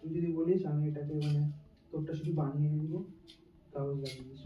তুই যদি বলিস আমি এটাকে মানে তোরটা শুধু বানিয়ে এনে দিব, কাগজ লাগিয়ে দিস।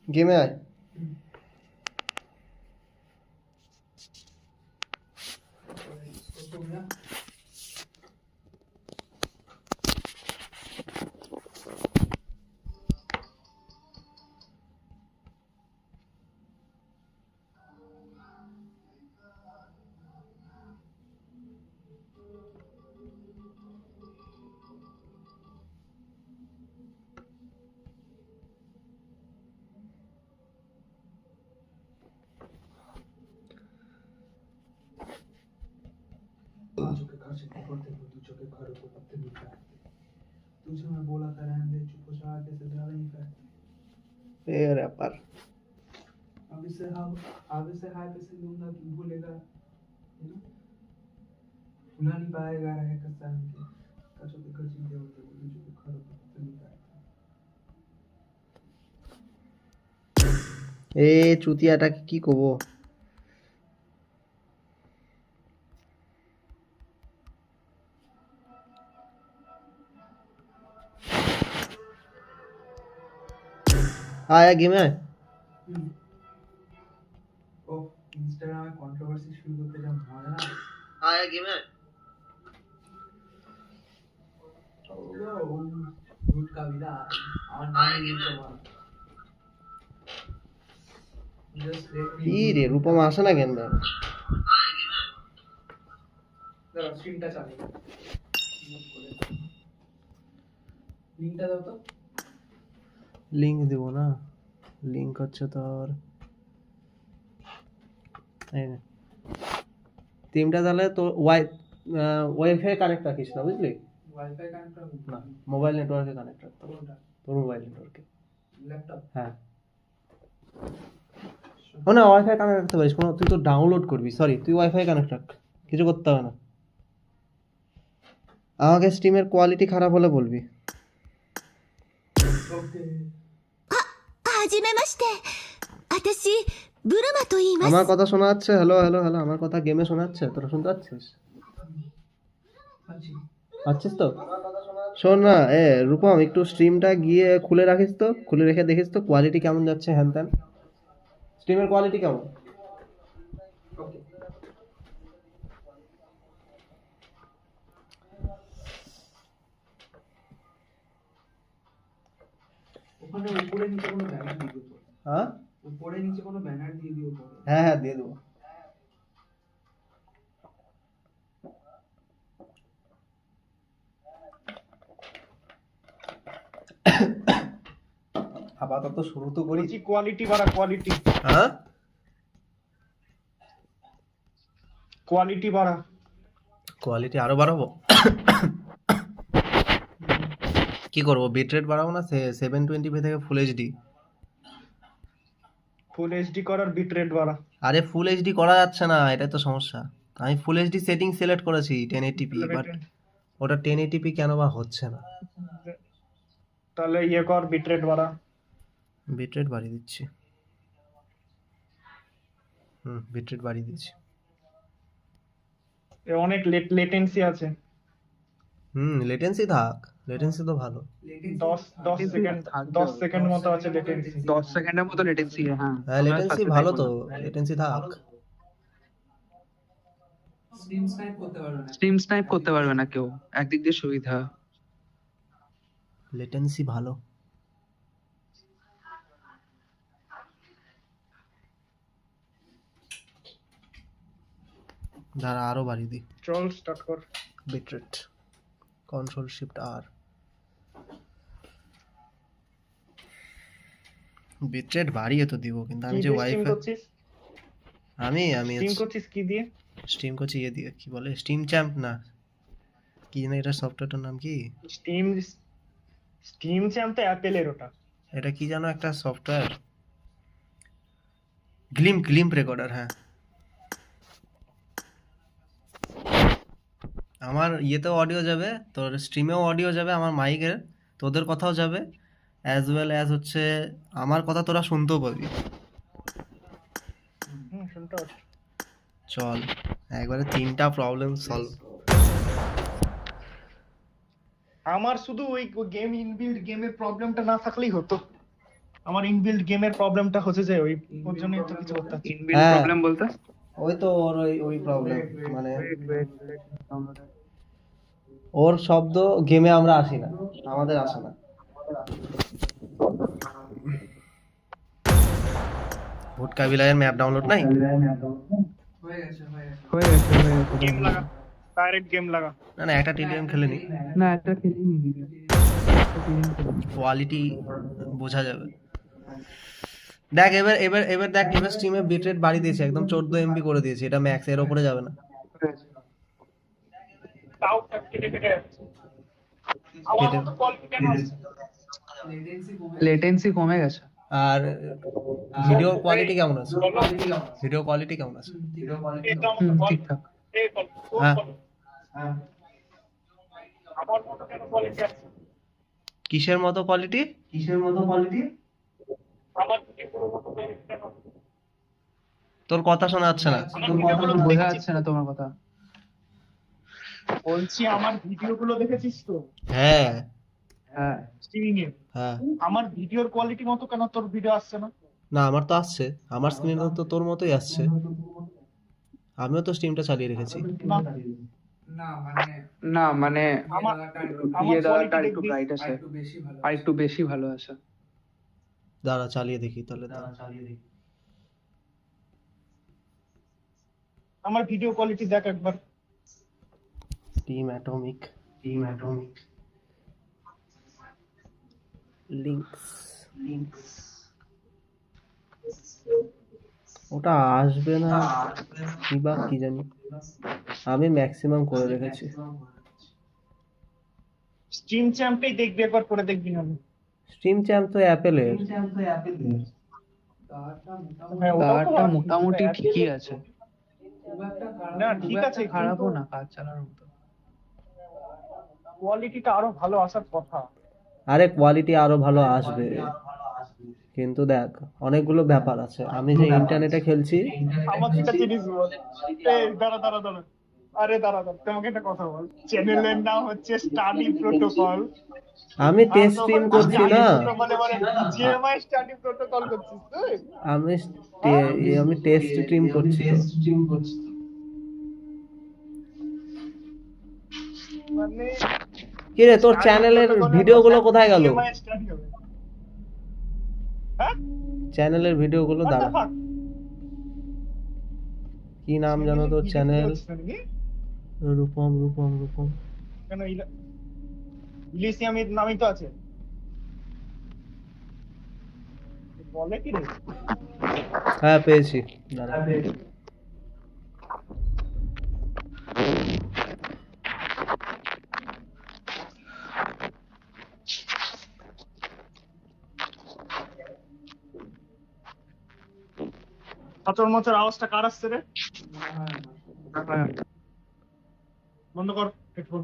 गेम आए आंसू के खर्चे को पड़ते हुए दूसरों के घरों को पत्ते नहीं काटते। तुझे मैं बोला था रहने दे, चुप हो जा, आगे से ज्यादा नहीं करते। ए रैपर आगे से हाय पैसे लूंगा कि भूलेगा, है ना? भुला नहीं पाएगा रहे कसम के, आंसू के खर्चे को होते हुए दूसरों के घरों को पत्ते नहीं काटते। ए চুতিয়াটাকে কি কব आया गेम है ओ इंस्टाग्राम में कंट्रोवर्सी शुरू करते जब मजा ना आया गेम है झूठ का विदा और नाम नहीं सवाल जस्ट কি রে রূপম আসে না কেন जरा स्क्रीनটা চালু নোট করে লিংকটা দাও তো লিংক দেব না লিংক হচ্ছে তোর এই নে টিমটা তাহলে তো ওয়াইফাই কানেক্ট রাখিস না বুঝলি वाईफाई কানেক্ট করব না মোবাইল নেটওয়ার্কে কানেক্ট রাখ কোনটা তোর মোবাইল নেটওয়ার্কে ল্যাপটপ হ্যাঁ ও না ওয়াইফাই কানেক্ট রাখতে পারিস কোনো তুই তো ডাউনলোড করবি সরি তুই ওয়াইফাই কানেক্ট রাখ কিছু করতে হবে না আমাকে স্ট্রিমের কোয়ালিটি খারাপ হলে বলবি ওকে はじめまして。私、ブルマと言います。 আমার কথা শোনা যাচ্ছে হ্যালো হ্যালো হ্যালো আমার কথা গেমে শোনা যাচ্ছে তোরা শুনতে পাচ্ছিস আচ্ছা পাচ্ছিস তো শোন না রূপম একটু স্ট্রিমটা গিয়ে খুলে রাখিস তো খুলে রেখে দেখিস তো কোয়ালিটি কেমন যাচ্ছে হ্যান ত্যান স্ট্রিমের কোয়ালিটি কেমন ওকে ওখানে উপরে নিচে কোনো ব্যানার দিয়ে দিও হ্যাঁ উপরে নিচে কোনো ব্যানার দিয়ে দিও পরে হ্যাঁ হ্যাঁ দিয়ে দেবো আপাতত শুরু তো করি বলছি কোয়ালিটি বাড়া কোয়ালিটি হ্যাঁ কোয়ালিটি বাড়া কোয়ালিটি আরো বাড়াবো কি করবো বিট রেট বাড়াবো না 720p থেকে ফুল এইচডি ফুল এইচডি করার বিট রেট বাড়া আরে ফুল এইচডি করা যাচ্ছে না এটাই তো সমস্যা আমি ফুল এইচডি সেটিং সিলেক্ট করেছি 1080p বাট ওটা 1080p কেন বা হচ্ছে না তাহলে ইয়ে কর বিট রেট বাড়া বিট রেট বাড়িয়ে দিচ্ছি বিট রেট বাড়িয়ে দিচ্ছি এ অনেক লেটেন্সি আছে লেটেন্সি থাক লেটেন্সি তো ভালো 10 সেকেন্ড 10 সেকেন্ড মতো আছে লেটেন্সি 10 সেকেন্ডের মতো লেটেন্সি হ্যাঁ হ্যাঁ লেটেন্সি ভালো তো লেটেন্সি থাক স্ট্রিম স্নাইপ করতে পারবে না স্ট্রিম স্নাইপ করতে পারবে না কেউ একদিক দিয়ে সুবিধা লেটেন্সি ভালো দাঁড়া আরো বাড়িয়ে দিই চল স্টার্ট কর বিট রেট কন্ট্রোল শিফট আর বিটরেট বাড়িয়ে তো দিব, কিন্তু আমি কি যে দিয়ে স্ট্রিম ওয়াইফাই করছিস? আমি স্ট্রিম করছিস কি দিয়ে? স্ট্রিম করছি ইয়ে দিয়ে, কি বলে স্টিম চ্যাম্প না কি না, এটা সফটওয়্যারটার নাম কি? স্টিম স্টিম চ্যাম্প তো অ্যাপেলের ওটা। এটা কি জানো একটা সফটওয়্যার, গ্লিম্প রেকর্ডার, হ্যাঁ। আমার ইয়েতেও অডিও যাবে, তোর স্ট্রিমেও অডিও যাবে, আমার মাইকের তোদের কথাও যাবে, অ্যাজ ওয়েল অ্যাজ হচ্ছে আমার কথা তোরা শুনতেও পাবি। শুনতে পাচ্ছি। চল একবারে 3টা প্রবলেম সলভ। আমার শুধু ওই ইনবিল্ড গেমের প্রবলেমটা না থাকলেই হতো। আমার ইনবিল্ড গেমের প্রবলেমটা হচ্ছে যে ওর জন্যই তো কিছু করতে পারছি না। ইনবিল্ড হ্যাঁ। প্রবলেম বলতে ওই তো ওর ওই প্রবলেম, মানে ওর শব্দ গেমে আমরা আসি না, আমাদের আসে না। ভুটকা বিলাইয়ের ম্যাপ ডাউনলোড নাই? হয়ে গেছে হয়ে গেছে গেম লাগা, ডাইরেক্ট গেম লাগা। না না, একটা টিডিএম খেলে নি, না এটা খেলিনি। কোয়ালিটি বোঝা যাবে। দেখ এবার দেখ, এবার স্ট্রিমে বিট রেট বাড়িয়ে দিয়েছে, একদম 14 এমবি করে দিয়েছে, এটা ম্যাক্স, এর উপরে যাবে না। তাও কেটে কেটে যাচ্ছে। আমার মতো কোয়ালিটি কেন আসছে? লেটেন্সি কমে গেছে। আর ভিডিও কোয়ালিটি কেমন আছে? ভিডিও কোয়ালিটি কেমন আছে? এটা আমাকে বল। ঠিকঠাক। এই বল, তোর হ্যাঁ। বল। আমার মতো কেন কোয়ালিটি আসছে? কিসের মতো কোয়ালিটি? আমার ভিডিওগুলো মতো quality কেন? তোর কথা শোনা যাচ্ছে না। আমার ভিডিওগুলো বোঝা দেখেছিস? যাচ্ছে না তোমার কথা। বলছি আমার ভিডিওগুলো দেখেছিস তো হ্যাঁ হ্যাঁ স্ট্রিমিং এ? হ্যাঁ। আমার ভিডিওর কোয়ালিটি মতো কেন তোর ভিডিও আসছে না? না আমার তো আসছে, আমার স্ক্রিনে তো তোর মতোই আসছে, আমিও তো স্ট্রিমটা চালিয়ে রেখেছি। না, না মানে না মানে আমার আমার ইয়ে দাদাটা কোয়ালিটি একটু দেখবি। ব্রাইট আছে, একটু বেশি ভালো আর একটু বেশি ভালো আছে। দাঁড়া চালিয়ে দেখি তাহলে। আমার ভিডিও কোয়ালিটি দেখ একবার। টিম অ্যাটমিক লিংকস, ওটা আসবে না কি জানি, আমি ম্যাক্সিমাম করে রেখেছি। স্ট্রিম চ্যাম্পেই দেখবি, একবার করে দেখবি না? স্ট্রিম চ্যাম্প তো অ্যাপেলের। হ্যাঁ, ওটাও তো তারটা আছে। মোটামুটি ঠিকই আছে, খুব একটা খারাপ না না। ঠিক আছে, খারাপও না, কাজ চালানোর মতো। কোয়ালিটিটা আরো ভালো আসার কথা। আরে কোয়ালিটি আরো ভালো আসবে, কিন্তু দেখ অনেকগুলো ব্যাপার আছে। আমি যে ইন্টারনেটে খেলছি, আমার একটা জিনিস বল। এই দাঁড়া দাঁড়া দাঁড়া, আরে দাঁড়া দাঁড়া, তোমাকে একটা কথা বল। চ্যানেলের নাম হচ্ছে স্টাডি প্রোটোকল। আমি টেস্ট স্ট্রিম করছি না, মানে জিএমআই স্টাডি প্রোটোকল করছিস তুই? আমি টেস্ট স্ট্রিম করছি তো। মানে কি রে তোর চ্যানেলের ভিডিওগুলো কোথায় গেল? GMI study হবে। হ্যাঁ? চ্যানেলের ভিডিওগুলো What the দাঁড়া, fuck? কি নাম জানো তোর কি চ্যানেল? করছিস নাকি? রূপম। কেন ইলিশিয়াম নামই তো আছে। বলে কি রে? হ্যাঁ পেয়েছি, দাঁড়া। মচর আওয়াজটা কার আসছে রে? বন্ধ কর হেডফোন।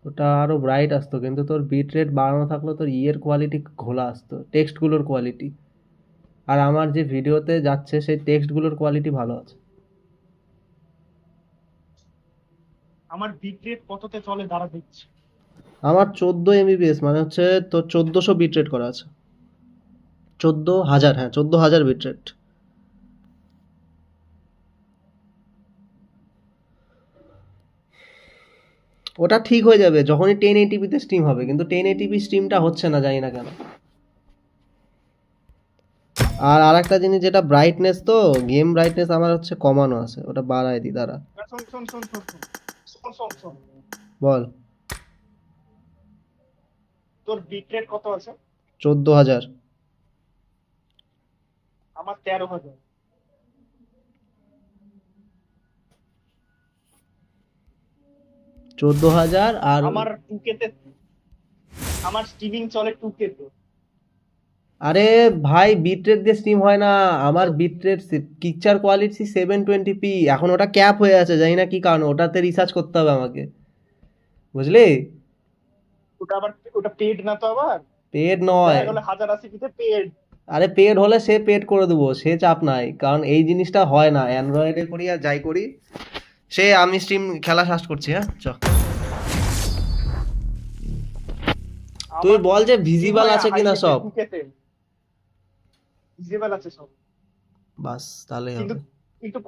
ওটা আরো ব্রাইট আসতো, কিন্তু তোর বিট রেট বাড়ানো থাকলো, তোর ইয়ের কোয়ালিটি ঘোলা আসতো, টেক্সটগুলোর কোয়ালিটি। আর আমার যে ভিডিওতে যাচ্ছে সেই টেক্সটগুলোর কোয়ালিটি ভালো আছে। আমার বিট রেট কততে চলে দাঁড়া দেখছি। আমার 14 এমবিপিএস, মানে হচ্ছে তোর 1400 বিট রেট করা আছে। 14,000, হ্যাঁ 14,000 বিট রেট। ওটা ঠিক হয়ে যাবে যখনই 1080p তে স্ট্রিম হবে, কিন্তু 1080p স্ট্রিমটা হচ্ছে না, জানি না কেন। আর আরেকটা জিনিস, যেটা ব্রাইটনেস, তো গেম ব্রাইটনেস আমার হচ্ছে কমানো আছে, ওটা বাড়ায় দিই দাঁড়া। শোন। বল। তোর বিট রেট কত আছে? 14,000। আমার 13,000। 14,000 আর আমার 2K তে আমার স্ট্রিমিং চলে 2K তে। আরে ভাই বিটরেট দিয়ে স্ট্রিম হয় না, আমার বিটরেট পিকচার কোয়ালিটি 720p, এখন ওটা ক্যাপ হয়ে আছে, জানি না কি কারণে, ওটাতে রিসার্চ করতে হবে আমাকে, বুঝলি? ওটা পেড না তো আবার? পেড নয়। দেখা গেল 1080p তে পেড। আরে পেড হলে সে পেড করে দেবো, সে চাপ নাই, কারণ এই জিনিসটা হয় না অ্যান্ড্রয়েডে করি আর যাই করি। সে আমি স্ট্রিম খেলা সার্চ করছি, হ্যাঁ চ। তুই বল যে ভিজিবল আছে কিনা সব। ভিজিবল আছে সব, বাস তাহলেই কিন্তু হবে। কিন্তু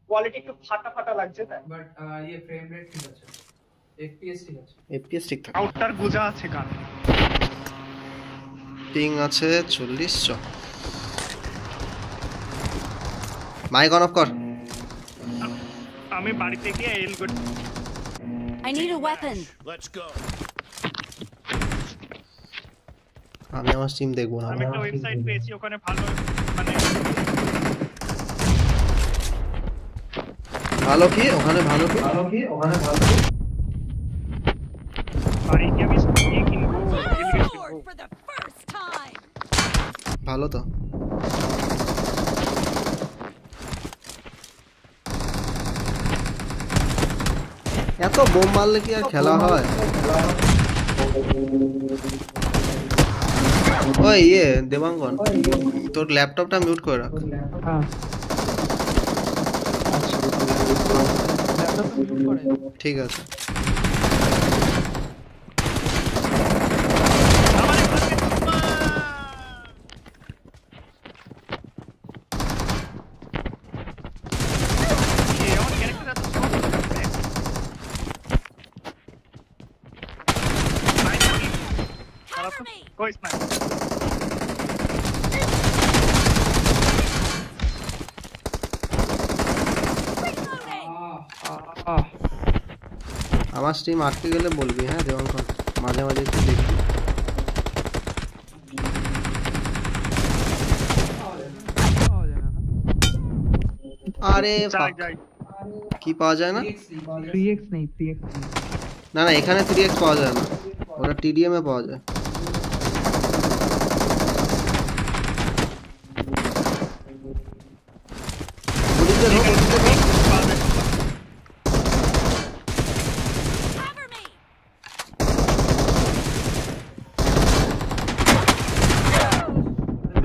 কোয়ালিটি একটু ফাটা ফাটা লাগছে তাই। বাট ये फ्रेम रेट ঠিক আছে, FPS ঠিক আছে। এফপিএস ঠিক থাকে, আউটটার গোজা আছে গান। পিং আছে 40 চ। মাইক অন অফ কর। আমি বাড়িতে গিয়ে এল good. I need a weapon. আমি আমার স্ট্রিম দেখবো না। আমি একটা ওয়েবসাইট পেয়েছি, ওখানে ভালো মানে ভালো কি ওখানে, ভালো কি বাড়ি গিয়ে আমি ইয়ে কিনবো, এলগেট কিনবো। For the first time. ভালো তো। এত বোম মারলে কি আর খেলা হয়? ওই দেবাঙ্গন, তোর ল্যাপটপটা মিউট করে রাখ। হ্যাঁ ল্যাপটপ মিউট করে। ঠিক আছে। আমার একটা কিনবো। এই আমার ক্যারেক্টার এত সহজ লাগছে। Cover me. कोई स्नाइपर Reloading. আহ আমার স্ট্রিম আটকে গেলে বলবি, হ্যাঁ দেবাঙ্গন, মাঝে মাঝে একটু দেখবি। পাওয়া যায় না। আরে जाए fuck, जाए কি পাওয়া যায় না? 3x নেই 3x নেই। না না, এখানে 3x পাওয়া যায় না, ওটা টিডিএম এ পাওয়া যায়। ওদিকে ঢোক, ওদিকে ঢোক। Cover me.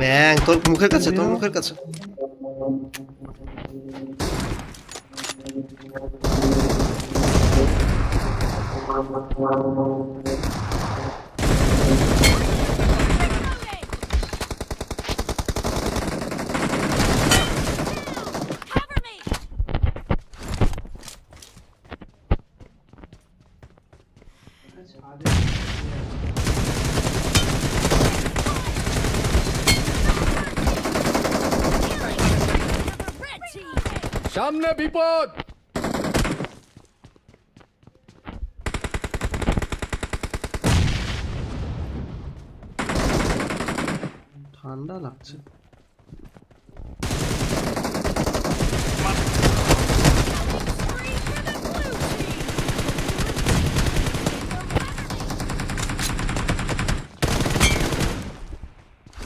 ব্যাং, তোর মুখের কাছে, তোর মুখের কাছে। Reloading. Cover me. Red team. সামনে বিপদ। ঠান্ডা লাগছে। Spree for the blue team.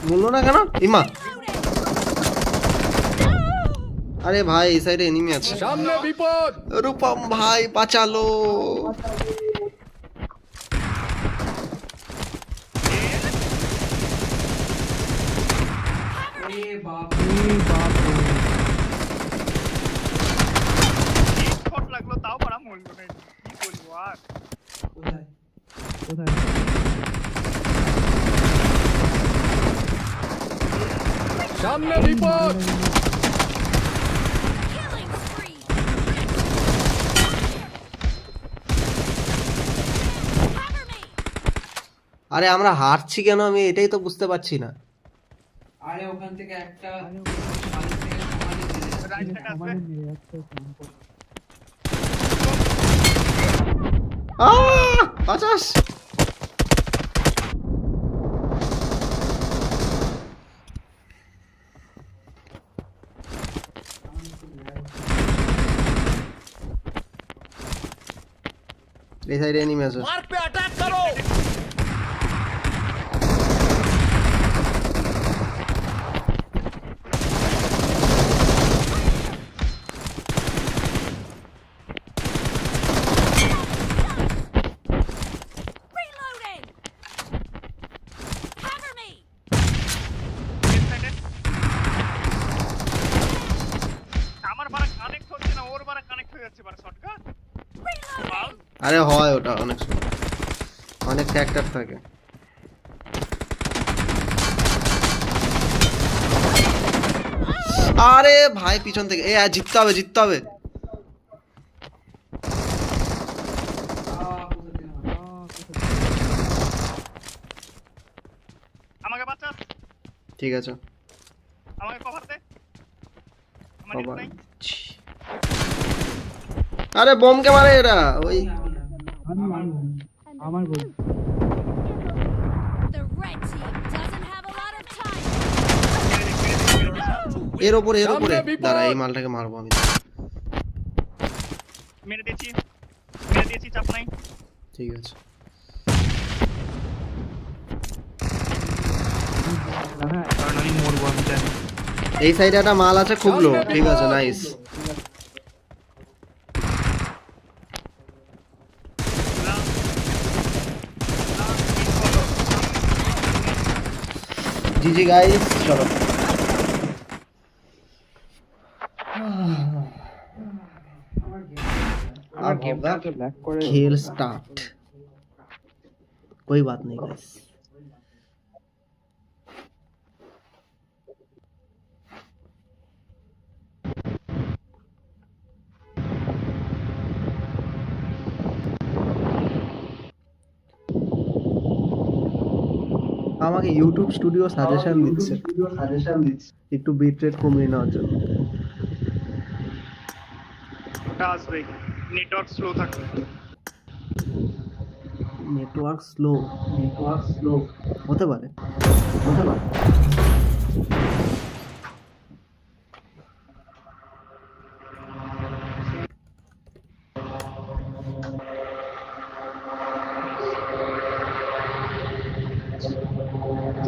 বললো না কেন ইমা? Reloading. আরে ভাই এই সাইডে এনিমি আছে। সামনে বিপদ। রূপম ভাই বাঁচালো। ए बाप এই বাপ রে। एक शॉट লাগলো তাও পারা মরলো না, কি বলবো আর। কোথায়? কোথায়? সামনে বিপদ। Killing spree. Cover me. আরে আমরা হারছি কেন, আমি এটাই তো বুঝতে পারছি না। আরে ওখান থেকে একটা সামনে থেকে সমানে দিলে রাইট থেকে আসবে। আমাদের মেরে যাচ্ছে ফোন করে। 50 এই সাইডে এনিমি আছে। मार्क पे अटैक करो। Reloading! Cover me! আমার বারা কানেক্ট হচ্ছে না, ওর বারা কানেক্ট হয়ে যাচ্ছে বারা শটগান। আরে হয় ওটা অনেক সময়, অনেক ফ্যাক্টর থাকে। আরে ভাই পিছন থেকে এ জিততে হবে, জিততে হবে। আমাকে বাঁচা, ঠিক আছে আমাকে কভার দে। আমার হেল্প বাবা। নাই। আরে বোমকে মারে এরা ওই। আমার গোল। The red team doesn't have a lot of time. এর ওপরে এর ওপরে সামনে বিপদ। দাঁড়া, এই মালটাকে মারবো আমি। মেরে দিয়েছি, চাপ নাই। ঠিক আছে হ্যাঁ, কারণ আমি মরবো, আমি জানি। এই সাইডে একটা মাল আছে খুব লো। ঠিক আছে নাইস। জিজি গাইস চলো। আমার গেমটা তো ল্যাগ করে। खेल स्टार्ट। कोई बात नहीं गाइस। আমাকে ইউটিউব স্টুডিও সাজেশন দিচ্ছে একটু বিট রেট কমিয়ে নেওয়ার জন্য। ওটা আসবে, নেটওয়ার্ক স্লো থাকবে। নেটওয়ার্ক স্লো হতে পারে।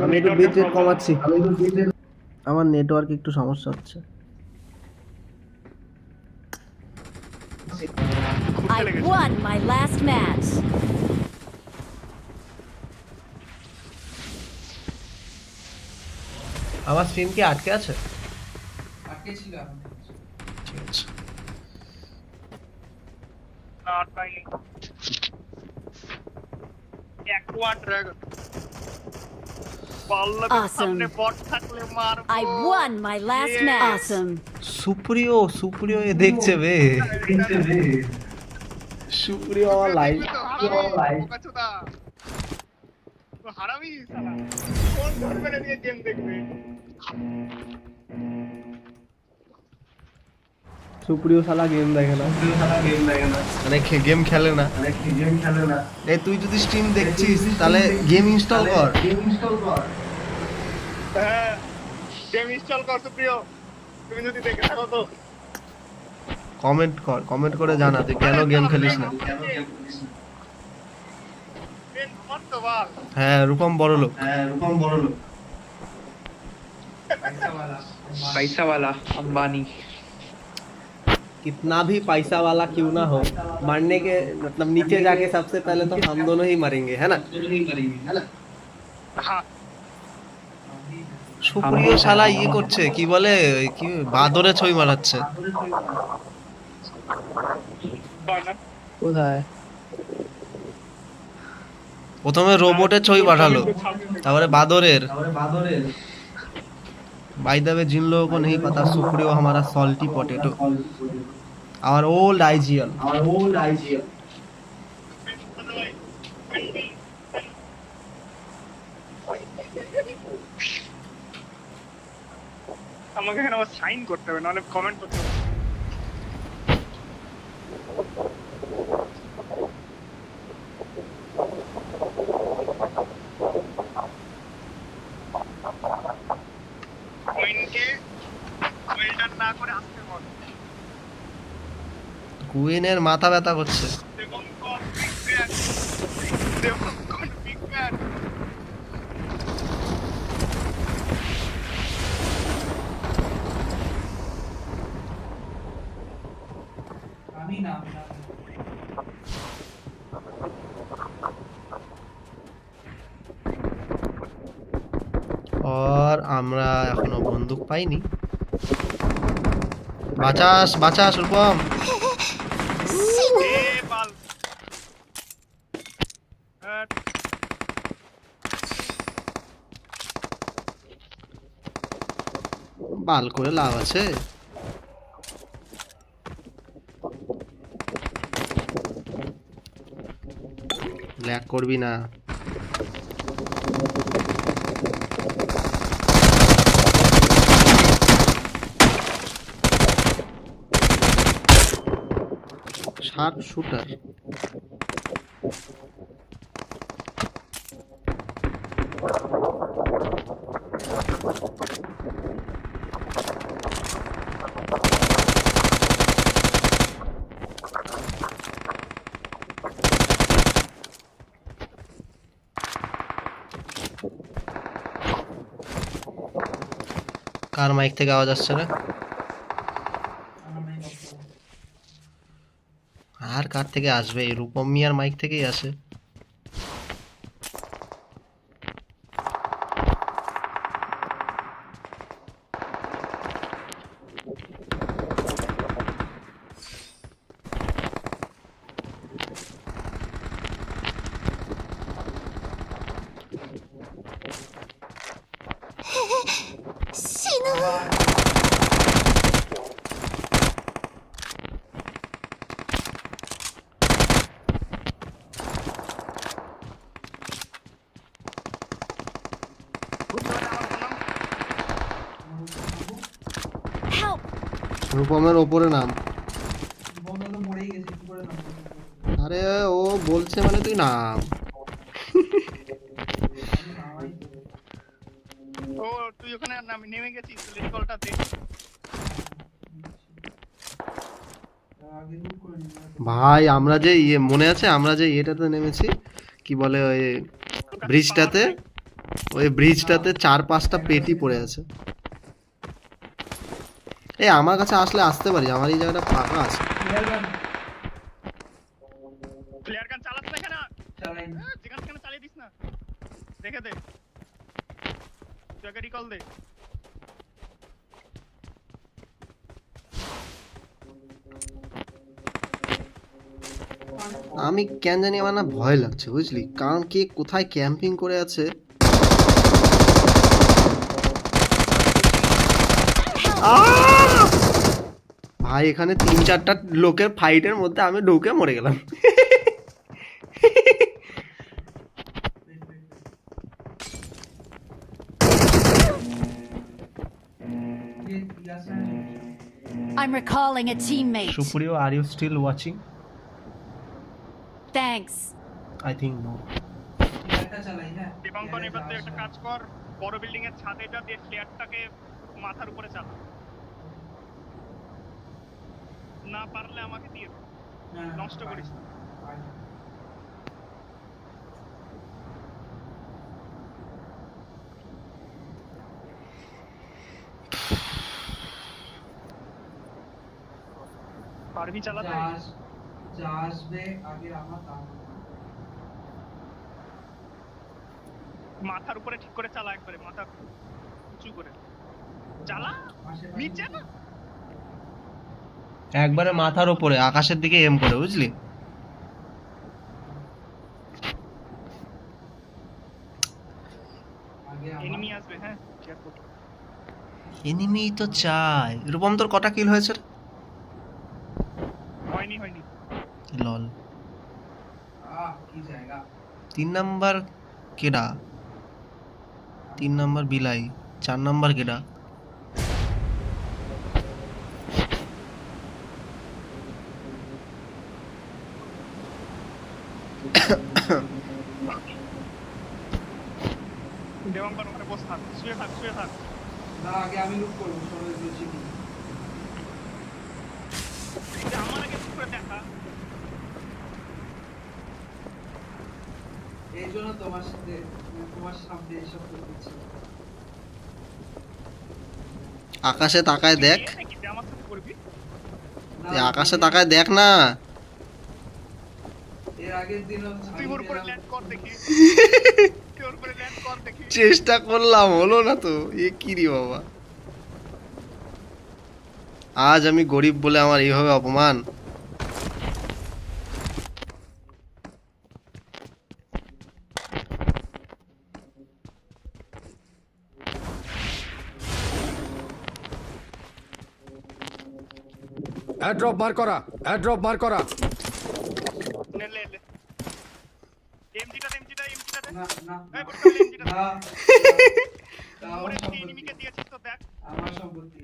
আমি একটু বিট রেট কমাচ্ছি। আমার নেটওয়ার্ক একটু সমস্যা হচ্ছে। I won my last match. আমার স্ট্রিম কি আটকে আছে? আটকে ছিল এখন। ঠিক আছে না আটকাইনি, একবার ড্রাগন পাল্লা Awesome. সামনে বট থাকলে মারবো। I won my last Yeah. match. Awesome. সুপ্রিয় এ দেখছে বে। সুপ্রিয় আমার লাইভ। বোকাচোদা। তো হারামি শালা, ফোন ধরবে না দিয়ে গেম দেখবে। সুপ্রিয় শালা গেম দেখে না, মানে গেম খেলে না। এই তুই যদি স্ট্রিম দেখছিস তাহলে গেম ইনস্টল কর। হ্যাঁ, গেম ইনস্টল কর সুপ্রিয়, তুমি যদি দেখে থাকো তো। কমেন্ট করে জানা তুই কেন গেম খেলিস না। আমার তো বাল। হ্যাঁ রূপম বড় লোক। पैसा वाला अंबानी। कितना भी पैसा वाला क्यों ना हो, मरने के मतलब नीचे जाके सबसे पहले तो हम दोनों ही मरेंगे, है ना? হ্যাঁ, সুপ্রিয় শালা ইয়ে করছে কি বলে, কি বাদরে ছই মারাচ্ছে। বানা। কোথায়? প্রথমে রোবটের ছই পাঠালো, তারপরে বাদরের। बाय द वे जिन लोगों को नहीं पता, सुप्रियो हमारा salty potato, our old IGL. আমাকে এখানে আবার সাইন করতে হবে, নাহলে কমেন্ট করতে হবে। কুইনকে ওয়েল্ডার না করে আসতে বল। কুইনের মাথা ব্যথা করছে। এবং কুইনকে দেবঙ্কন বিগ ম্যান। আমি না আমি না আর আমরা এখনো বন্দুক পাইনি। বাঁচাস বাঁচাস রূপম। এ বাল হ্যাঁ, বাল করে লাভ আছে। ল্যাগ করবি না। Sharp shooter. কার মাইক থেকে আওয়াজ আসছে রে? আমার নাই বাবা। আর কার থেকে আসবে? এই রূপম মিয়ার মাইক থেকেই আসে।死ぬ。 Help! রূপমের ওপরে নাম। বন্ধ তো মরেই গেছে কি করে নাম? আরে ও বলছে মানে তুই নাম। ও তুই ওখানে নামে নেমে গেছিস লেডিকলটা দে। আগে লুট করে নিলাম। ভাই আমরা যে ইয়ে মনে আছে আমরা যে ইয়েটাতে নেমেছি কি বলে ওই ব্রিজটাতে, ওই ব্রিজটাতে 4-5টা পেটি পড়ে আছে। এই আমার কাছে আসলে আসতে পারি, আমার এই জায়গাটা ফাঁকা আছে। প্লেয়ার গান চালাস না কেন? চালাই না। যেখানে কেন চালিয়ে দিস না, দেখে দে তুই আগে রিকল দে। আমি কেন জানি আমার না ভয় লাগছে বুঝলি, কারণ কে কোথায় ক্যাম্পিং করে আছে। আহ! ভাই এখানে 3-4টা লোকের ফাইটের মধ্যে আমি ঢুকে মরে গেলাম। I'm recalling a teammate. সুপ্রিয়, are you still watching? Thanks. I think no. একটা চালাই হ্যাঁ। দীপঙ্কর এবার তুই একটা কাজ কর, বড় বিল্ডিং এর ছাদে যা, দিয়ে প্লেয়ারটাকে মাথার উপরে চালা। না পারলে আমাকে দিয়ে দে, না, না, নষ্ট করিস না। পারি। পারবি চালাতে? যা আসবে আগে আমার কাজ। মাথার উপরে ঠিক করে চালা, একবারে মাথা উঁচু করে চালা, নিচে না। একবারে মাথার উপরে আকাশের দিকে এম করে, বুঝলি? আগে এনিমি আসবে, হ্যাঁ কেয়ারফুল। এনিমি তো চাই। রূপম তোর কটা কিল হয়েছে? হয়নি লল। কি জায়গা 3 নাম্বার কেডা? 3 নাম্বার বিলাই, 4 নাম্বার কেডা? দেবঙ্কর ওখানে বসে থাক, শুয়ে থাক, শুয়ে থাক। না আগে আমি লুট করবো সবাই বলছি কি এই যে আমার আগে ঠিক করে দেখা। এই জন্য তোমার সাথে তোমার সামনে এসব করতেছি। আকাশে তাকায় দেখ, এ নাকি যে আমার সাথে করবি? তুই আকাশে তাকায় দেখ না। এর আগের দিনও তুই ওর উপরে ল্যান্ড কর দেখি। তুই ওর উপরে ল্যান্ড কর দেখি। চেষ্টা করলাম, হলো না তো। এ কি রে বাবা, আজ আমি গরিব বলে আমার এইভাবে অপমান। এয়ারড্রপ মার করা, এয়ারড্রপ মার করা। নে লে লে। এমজিটা দে। না না এই বড় এমজিটা দে। না আমার মোরে সম্পত্তি, এনিমিকে দিয়েছিস তো দেখ। আমার সম্পত্তি।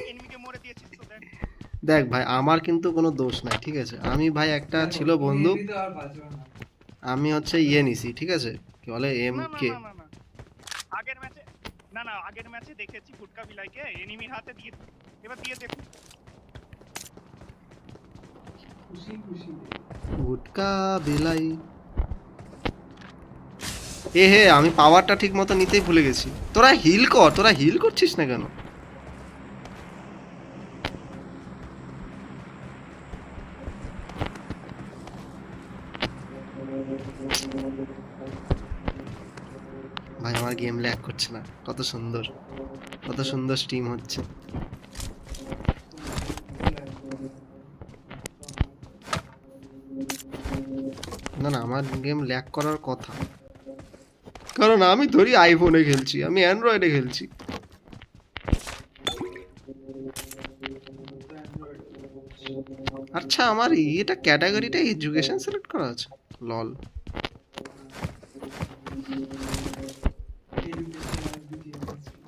এনিমিকে মোরে দিয়েছিস তো দেখ। দেখ ভাই, আমার কিন্তু কোনো দোষ নাই, ঠিক আছে। আমি ভাই একটা ছিল বন্দুক, এমনিতে আর বাঁচবে না। আমি হচ্ছে ইয়ে নিছি, ঠিক আছে, কি বলে এম না না কে। না না না। আগের ম্যাচে দেখেছি ফুটকা বিলাইকে এনিমির হাতে দিয়ে, এবার দিয়ে দেখুন। খুশি খুশি গুটকা বেলাই। এ হে, আমি পাওয়ারটা ঠিক মতো নিতেই ভুলে গেছি। তোরা হিল কর, তোরা হিল করছিস না কেন? ভাই আমার গেম ল্যাগ করছে না, কত সুন্দর, কত সুন্দর স্ট্রিম হচ্ছে। না না, আমার গেম ল্যাগ করার কথা, কারণ আমি ধরি আইফোনে খেলছি, আমি অ্যান্ড্রয়েডে খেলছি। আচ্ছা, আমার এটা ক্যাটাগরিটা এডুকেশন সিলেক্ট করা আছে, লল।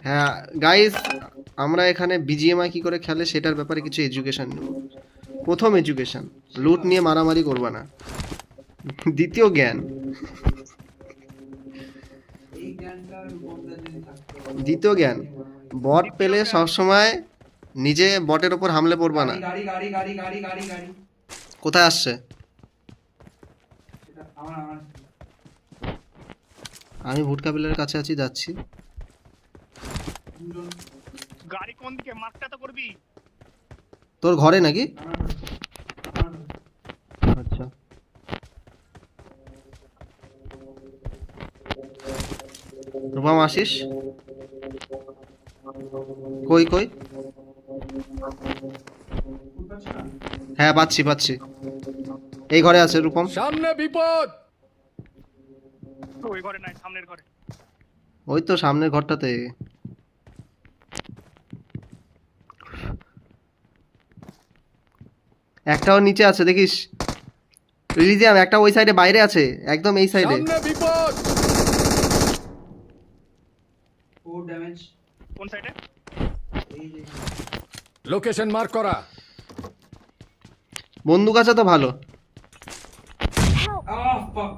হ্যাঁ গাইস, আমরা এখানে বিজিএমআই কি করে খেলে সেটার ব্যাপারে কিছু এডুকেশন নেব। প্রথম এডুকেশন, লুট নিয়ে মারামারি করবা না। দ্বিতীয় জ্ঞান, এই জ্ঞানটা রূপমদা যদি থাকতো। দ্বিতীয় জ্ঞান, বট পেলে সবসময় নিজে বটের ওপর হামলে পড়বা না। গাড়ি গাড়ি গাড়ি গাড়ি গাড়ি গাড়ি কোথায় আসছে? সেটা আমার আমি ভুটকা বিলের কাছে আছি, যাচ্ছি। দুজন গাড়ি কোন দিকে মারটা তো করবি। তোর ঘরে নাকি? আমার আচ্ছা, রূপম আসিস? কই কই? হ্যাঁ পাচ্ছি পাচ্ছি, এই ঘরে আছে রূপম। সামনে বিপদ। ওই ঘরে নাই, সামনের ঘরে। ওই তো সামনের ঘরটাতে। একটাও নিচে আছে দেখিস, রিলিজিয়াম একটা ওই সাইডে বাইরে আছে, একদম এই সাইডে। সামনে বিপদ। 4 ড্যামেজ। কোন সাইডে? এই যে লোকেশন মার্ক করা। বন্দুক আছে তো ভালো। ফাক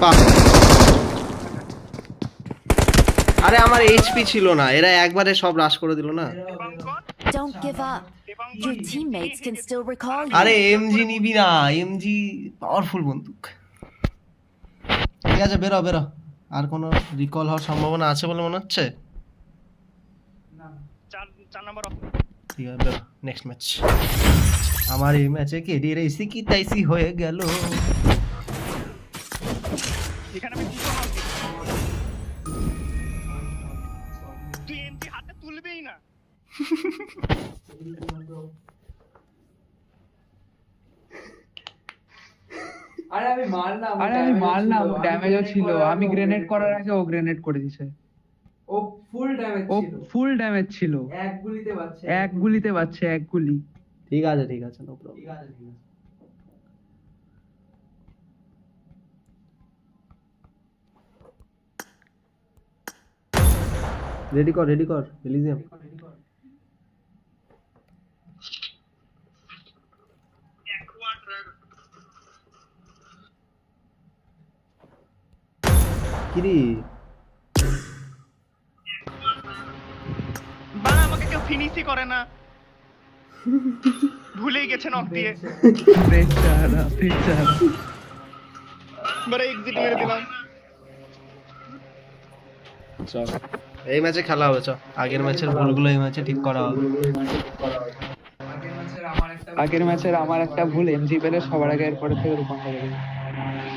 বাহ। আরে আমার এইচপি ছিল না, এরা একবারে সব রাশ করে দিল না। Don't give up. Your teammates can still recall you. আরে এমজি নিবি না, এমজি পাওয়ারফুল বন্দুক। ঠিক আছে, বেরো বেরো। আর কোনো রিকল হওয়ার সম্ভাবনা আছে বলে মনে হচ্ছে? না 4 নাম্বার অফ। ঠিক আছে, বেরো। Next match. আমার এই ম্যাচে কেডির এসি কি তাইসি হয়ে গেল। এখানে আমি দুটো মারছি। তুই এমজি হাতে তুলবেই না। আরে আমি মারলাম, ড্যামেজও ছিল। আমি গ্রেনেড করার আগে ও গ্রেনেড করে দিছে। ও ফুল ড্যামেজ ও ছিল, ফুল ড্যামেজ ছিল, এক গুলিতে বাঁচছে, এক গুলিতে বাচ্ছে, এক গুলি। ঠিক আছে ঠিক আছে, নো প্রবলেম। ঠিক আছে ঠিক আছে। রেডি কর রেডি কর, এলিজিয়াম। কিরি বাড়া আমাকে কেউ ফিনিশই করে না, ভুলেই গেছে নক দিয়ে। বেচারা বেচারা। বাড়া এক্সিট মেরে দিলাম। চল এই ম্যাচে খেলা হবে, চল আগের ম্যাচের ভুলগুলো এই ম্যাচে ঠিক করা হবে। আগের ম্যাচের আমার একটা ভুল এমজি পেলে সবার আগে এরপরে থেকে রূপান্তর করে দিই।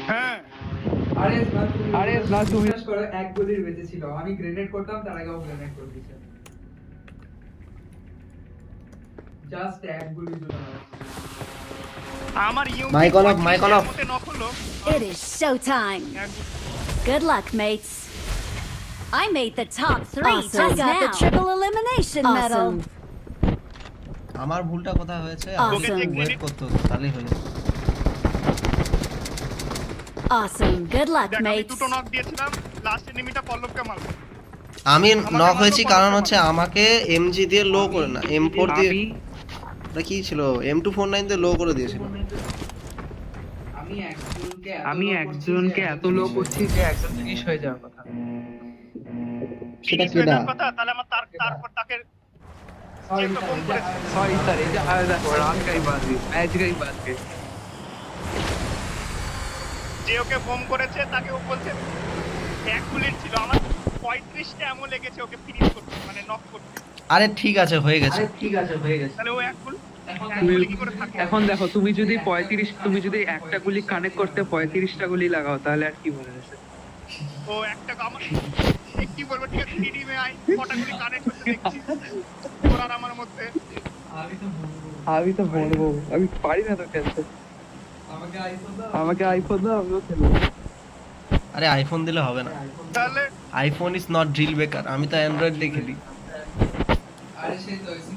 হ্যাঁ আরে না তুমি বিশ্বাস করো, এক গুলির বেঁচে ছিল, আমি গ্রেনেড করতাম তার আগে ও গ্রেনেড করে দিয়েছে। জাস্ট এক গুলির জন্য আমার UMP Mic on off, mic on off. Knock হলো। It is showtime. Good luck, mates. I made the top 3 just got the triple elimination medal. আমার ভুলটা কোথায় হয়েছে? Awesome. ওয়েট করতে হতো, তাহলেই হয়ে যেত। Awesome. Good luck, দেখ, আমি mates. দুটো নক দিয়েছিলাম, লাস্ট এনিমিটা পল্লবকে মারলো। আমি নক হয়েছি কারণ হচ্ছে আমাকে এমজি দিয়ে লো করে না, M4 দিয়ে আমি ওটা কি ছিল, M249 দিয়ে লো করে দিয়েছিল। আমি একজনকে এত লো করছি যে একজন ফিনিশ হয়ে যাওয়ার কথা। সেটা ফিনিশ হয়ে কেডা? যাওয়ার কথা, তাহলে আমার তারপর তাকে যে তো ফোন করেছে। সরি স্যার, এই যে দেখো রাত গাই বাদ গই, ম্যাচ গাই বাদ গই। যে ওকে বোম করেছে তাকে ও বলছে এক বুলেট ছিল, আমার 35টা এমন লেগেছে ওকে ফিনিশ করতে, মানে নক করতে। আরে ঠিক আছে, হয়ে গেছে। তাহলে ও এক বুল কি করে থাকে? এখন দেখো তুমি যদি একটা গুলি কানেক্ট করতে 35টা গুলি লাগাও তাহলে আর কি মনে হচ্ছে? ও একটা আমার কি বলবো, ঠিক আছে টিডিমে আই কটা গুলি কানেক্ট করতে দেখছি ওর আর আমার মধ্যে। আমি তো বলবো আমি পারি না তো খেলতে, আমাকে আইফোন দাও আমিও খেলবো। আরে আইফোন দিলে হবে না, তাহলে আইফোন ইজ নট ড্রিল বেকার, আমি তো অ্যান্ড্রয়েড দিয়ে খেলি।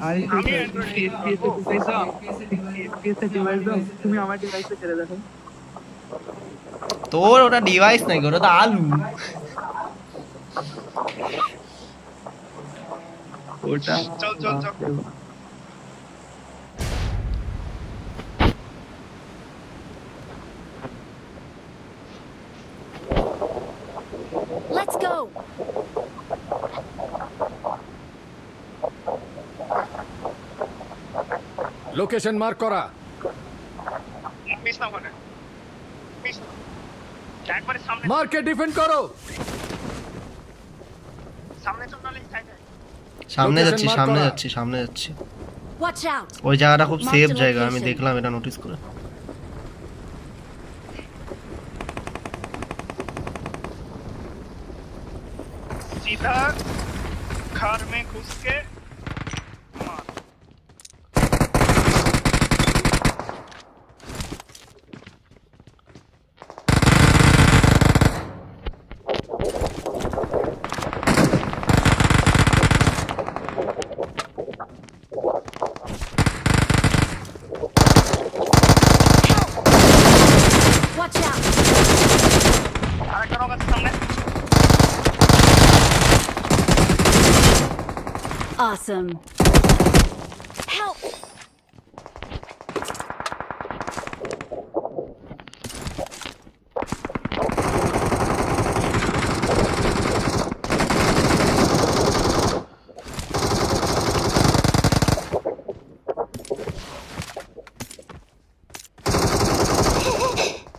আরে আমি Android ডিভাইস দাও, তুমি আমার ডিভাইসে ছেড়ে দেখো। তোর ওটা ডিভাইস নাকি, ওটা তো আলু। ওটা চল চল চল। Let's go. লোকেশন মার্ক করা। মিস না করে মিস একবারে সামনে মার্কে ডিফেন্ড করো। সামনে চল নালে সাইডে। সামনে Location যাচ্ছি, mark সামনে করা। যাচ্ছি, সামনে যাচ্ছি। Watch out. ওই জায়গাটা খুব Mark সেফ the জায়গা, আমি location. দেখলাম এটা নোটিস করে। सीधा घर में घुस के मार। Watch out. আরেকটা নক আছে সামনে। Awesome. Help.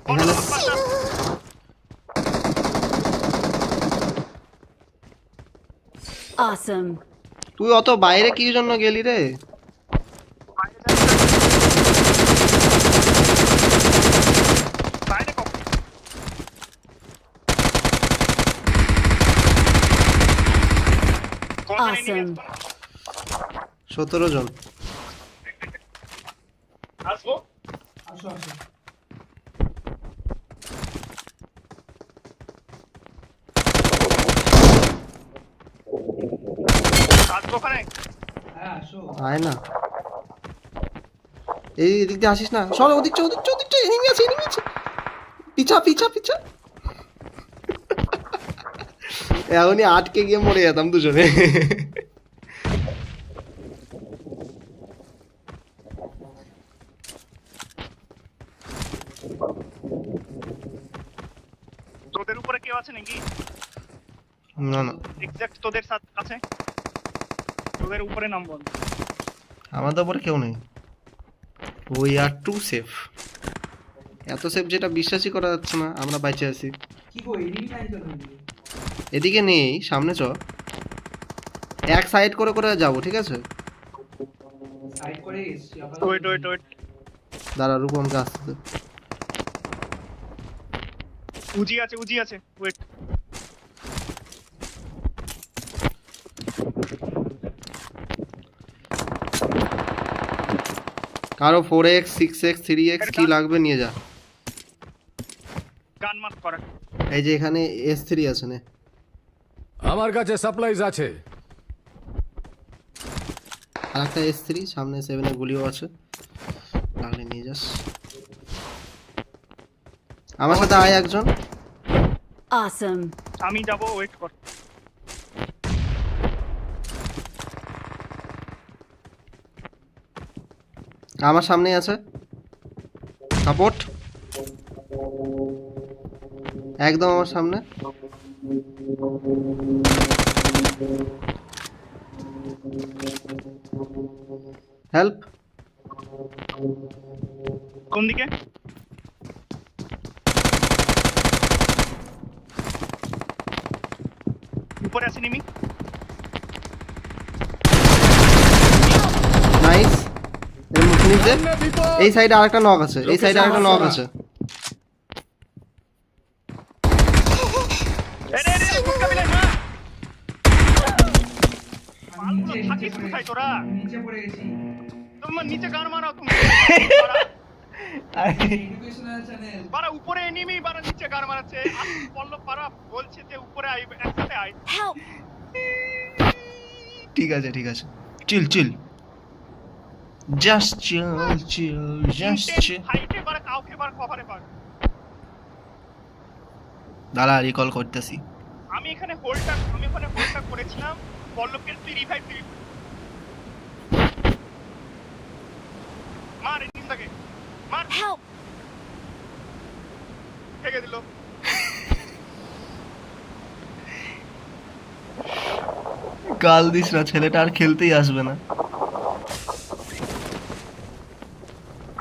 এখানে Awesome. তুই অত বাইরে কি জন্য গেলি রে? বাইরে কখন? Awesome. 17 জন। আসবো আসো আসো। আসবো ওখানে। হ্যাঁ আসো। আয় না, এই এদিক দিয়ে আসিস না, সর ওদিক চো, ওদিক চো, ওদিক চো, এনিমি আছে, এনিমি আছে, পিছা পিছা পিছা। এখনই আটকে গিয়ে মরে যেতাম দুজনে। তোদের উপরে কেউ আছে আছে নাকি? না না, এক্সাক্ট তোদের সাথে আছে, তোদের উপরে নামবো আমি। আমাদের উপরে কেউ নেই। We are too safe. এত সেফ যেটা বিশ্বাসই করা যাচ্ছে না আমরা বাইচে আছি। কি গো এনিমি নাই তো এদিকে? এদিকে নেই, সামনে চ, এক সাইড করে করে যাবো, ঠিক আছে? সাইড করে এসছি আবার। ওয়েট ওয়েট ওয়েট, দাঁড়া রূপমকে আসতে দে। উজি আছে ওয়েট। কারো 4x 6x 3x কি লাগবে নিয়ে যা। গান মার্ক করা। এই যে এখানে S3 আছে নে। আমার কাছে সাপ্লাইজ আছে। আর একটা S3 সামনে 7 এর গুলিও আছে, লাগলে নিয়ে যাস। আমার সাথে আয় একজন। Awesome. আমি যাব, ওয়েট কর। আমার সামনেই আছে, সাপোর্ট একদম আমার সামনে। হেল্প। কোন দিকে? উপরে আছে নিমি। নাইস। এর মুখ নিচে। সামনে বিপদ। এই সাইডে আরেকটা নক আছে, এই সাইডে আরেকটা নক আছে। এরে মুক্কা বিলে না। নিচে থাকিস কোথায় তোরা? নিচে পড়ে গেছি। তোমরা নিচে গান মারাও তুমি। Educational channel. বারা উপরে এনিমি, বারা নিচে গান মারাচ্ছে। পল্লব পারা বলছে যে উপরে আই, একসাথে আই। Help! ঠিক আছে ঠিক আছে, চিল চিল, জাস্ট চিল চিল, জাস্ট চিল। হাইটে বারা কাউকে বারা কভারে পার। দাঁড়া রিকল করতেছি। আমি ওখানে হোল্ডটা করেছিলাম। পল্লবকে তুই রিভাইভ দিবি। মার এনিমিটাকে মার। Help! থেকে দিল। গাল দিস না, ছেলেটা আর খেলতেই আসবে না।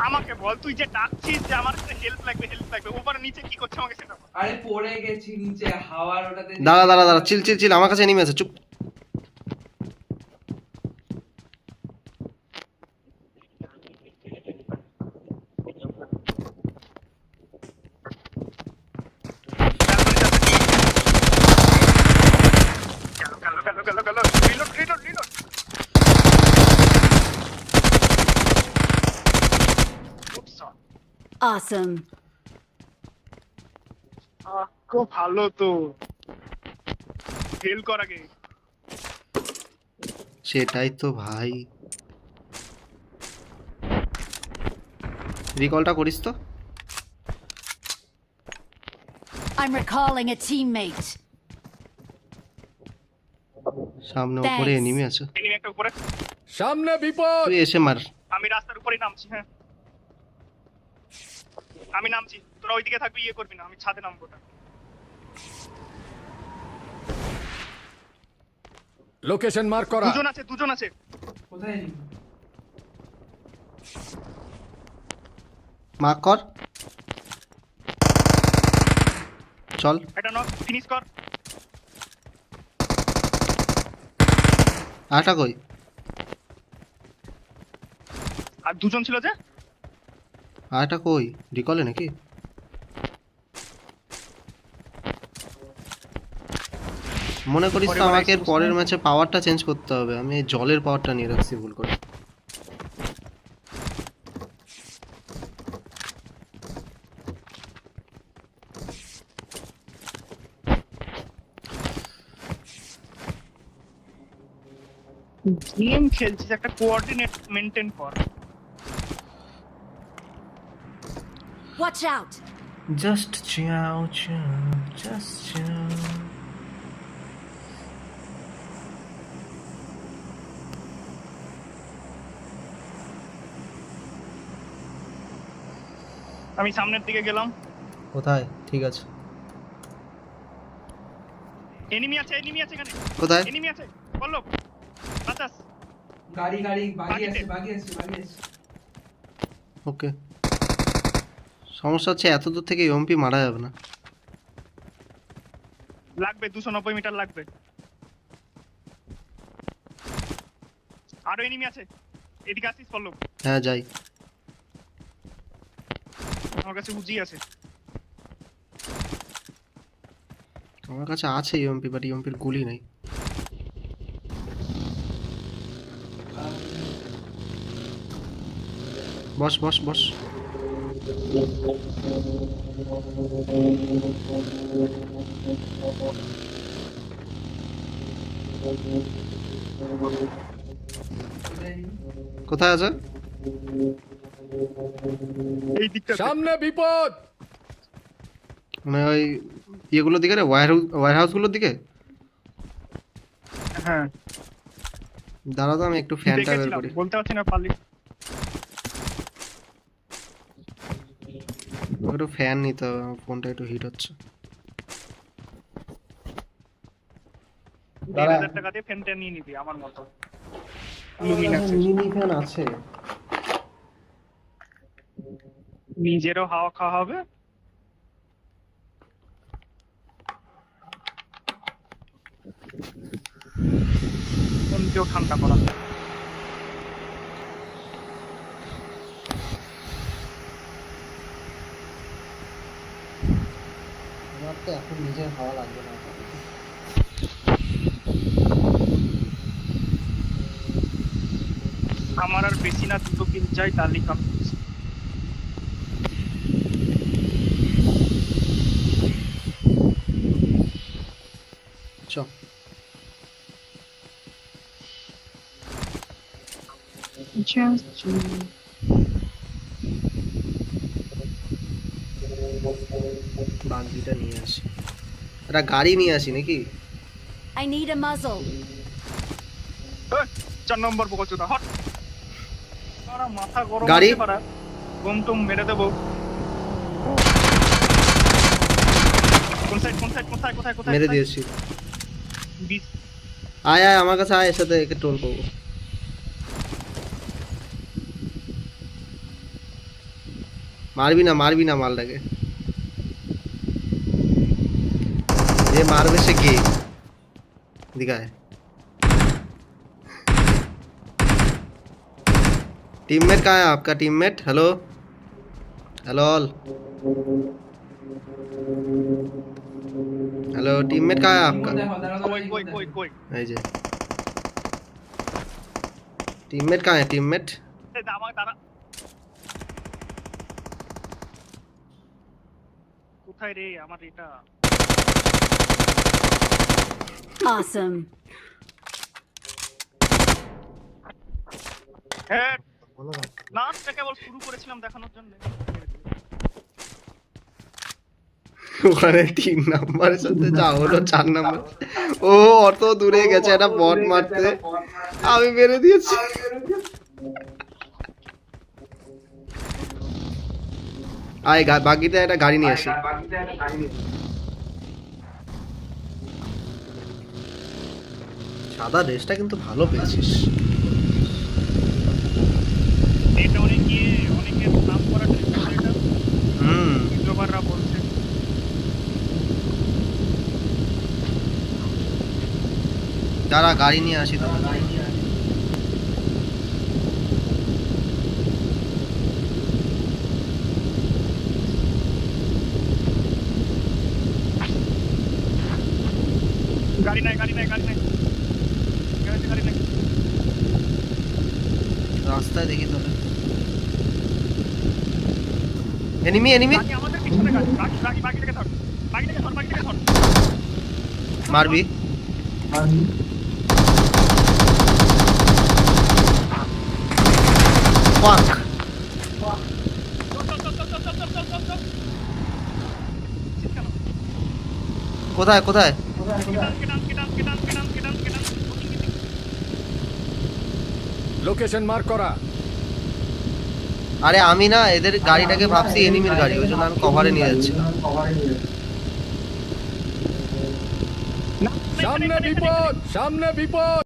আমাকে বল, তুই যে ডাকছিস যে আমার হেল্প লাগবে, ওপারে নিচে কি করছে আমাকে সেটা বল। আরে পড়ে গেছি নিচে হাওয়ার ওটাতে। দাঁড়া দাঁড়া দাঁড়া, চিল চিল চিল, আমার কাছে এনিমি আছে, চুপ। গেল। রিলোড। Awesome. খুব ভালো তো। ফেল কর আগে। সেটাই তো ভাই, রিকলটা করিস তো। I'm recalling a teammate. সামনে উপরে Thanks. এনিমি আছে, এনিমি একটা উপরে। সামনে বিপদ। তুই এসে মার। আমি রাস্তার উপরেই নামছি। হ্যাঁ আমি নামছি, তোরা ওইদিকে থাকবি, ইয়ে করবি না, আমি ছাদে নামবো। লোকেশন মার্ক করা। দুজন আছে। কোথায় এনিমি? মার্ক কর, চল। এটা নক, ফিনিশ কর। আটা কই? আর দুজন ছিল যে। আটা কই? রিকলে নাকি? মনে করিস তো আমাকে পরের ম্যাচে পাওয়ারটা চেঞ্জ করতে হবে? আমি এই জলের পাওয়ারটা নিয়ে রাখছি ভুল করে। গেম খেলছিস, একটা কোঅর্ডিনেট মেইনটেইন কর। Watch out! জাস্ট চাও চাও, জাস্ট চাও। আমি সামনের দিকে গেলাম। কোথায়? ঠিক আছে। এনিমি আছে এখানে কোথায়? এনিমি আছে পল্লব 50 গাড়ি বাগি বাগিতে। আছে ওকে, সমস্যা হচ্ছে এত দূর থেকে এমপি মারা যাবে না। লাগবে 290 মিটার লাগবে। আরো এনিমি আছে, এদিকে আসিস পল্লব। হ্যাঁ যাই। আমার কাছে উজি আছে। আমার কাছে আছে ইউএমপি, বাট ইউএমপির গুলি নেই। বস বস বস। কোথায় আছে? এই দিকটা সামনে বিপদ। মানে ওই ইয়েগুলোর দিকে রে, ওয়্যার হাউসগুলোর দিকে। হ্যাঁ দাঁড়াও তো আমি একটু ফ্যানটা বের দেখেছিলাম, করি। বলতে পারছি না পারলি। একটু ফ্যান নিতে হবে, আমার ফোনটা একটু হিট হচ্ছে। 1000 টাকা দিয়ে ফ্যানটা নিয়ে নিবি আমার মতো। লুমিনাসের মিনি ফ্যান আছে। নিজেরও হাওয়া খাওয়া হবে। মনকেও ঠান্ডা করা। আমার তো এখন নিজের হাওয়া লাগবে না। আমার আর বেশি না, 2 কিল চাই তাহলেই কাম। চ বাগিটা নিয়ে আসি। একটা গাড়ি নিয়ে আসি নাকি? I need a muzzle. 4 number বকচোদা হট। সারা মাথা গরম গাড়ি? আছে পারা। গম টুম মেরে দেবো। কোন সাইড কোথায়? মেরে দিয়েছি। আয় আয় আমার কাছে আয়, এর সাথে একে টোল করবো। মারবি না মালটাকে। যে মারবে সে কে? দিঘায় टीममेट कहाँ है आपका? Teammate hello hello all hello teammate कहाँ है आपका? কই এই যে टीममेट कहाँ है? टीममेट এই দাঁড়া দাঁড়া। কোথায় রে আমার এটা? Awesome. হ্যাঁ লাস্টটা কেবল শুরু করেছিলাম দেখানোর জন্য। ওখানে 3 নাম্বারের সাথে যা হলো 4 নাম্বার, ও অত দূরে গেছে একটা বট মারতে, আমি মেরে দিয়েছি। আয় বাকিতে একটা গাড়ি নিয়ে আসি। সাদা ড্রেসটা কিন্তু ভালো পেয়েছিস। এটা অনেকের নাম করা ট্রেলার এটা। ইউটিউবাররা বলছে। যারা গাড়ি নিয়ে আসি তো গাড়ি নাই রাস্তায় দেখি তাহলে। এনিমি বাকি আমাদের পিছনে গাড়ি বাকি থেকে ধর মারবি। ফাক কোথায় লোকেশন মার্ক করা। আরে আমি না এদের গাড়িটাকে ভাবছি এনিমির গাড়ি, ওই জন্য আমি কভারে নিয়ে যাচ্ছি। না সামনে বিপদ, সামনে বিপদ।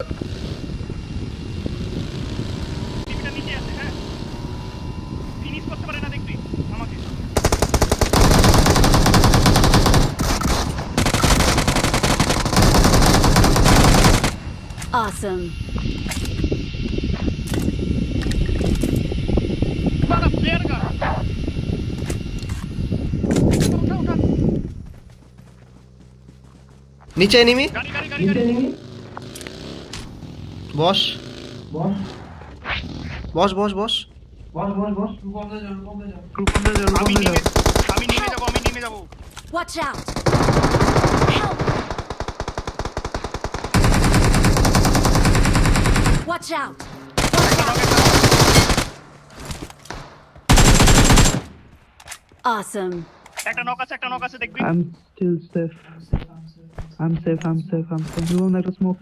টিভিটা নিচে আছে, হ্যাঁ ফিনিশ করতে পারে না দেখবি আমাকে। Awesome. বাড়া প্লেয়ার গা উঠা নিচে এনিমি, গাড়ি গাড়ি গাড়ি গাড়ি বস বস বস বস বস। বস বস বস রূপমদা যাও রূপমদা যাও। আমি নেমে যাবো Watch out. Help. Watch out. Awesome. একটা নক আছে দেখবি। I'm still safe. I'm safe. Room একটা স্মোক।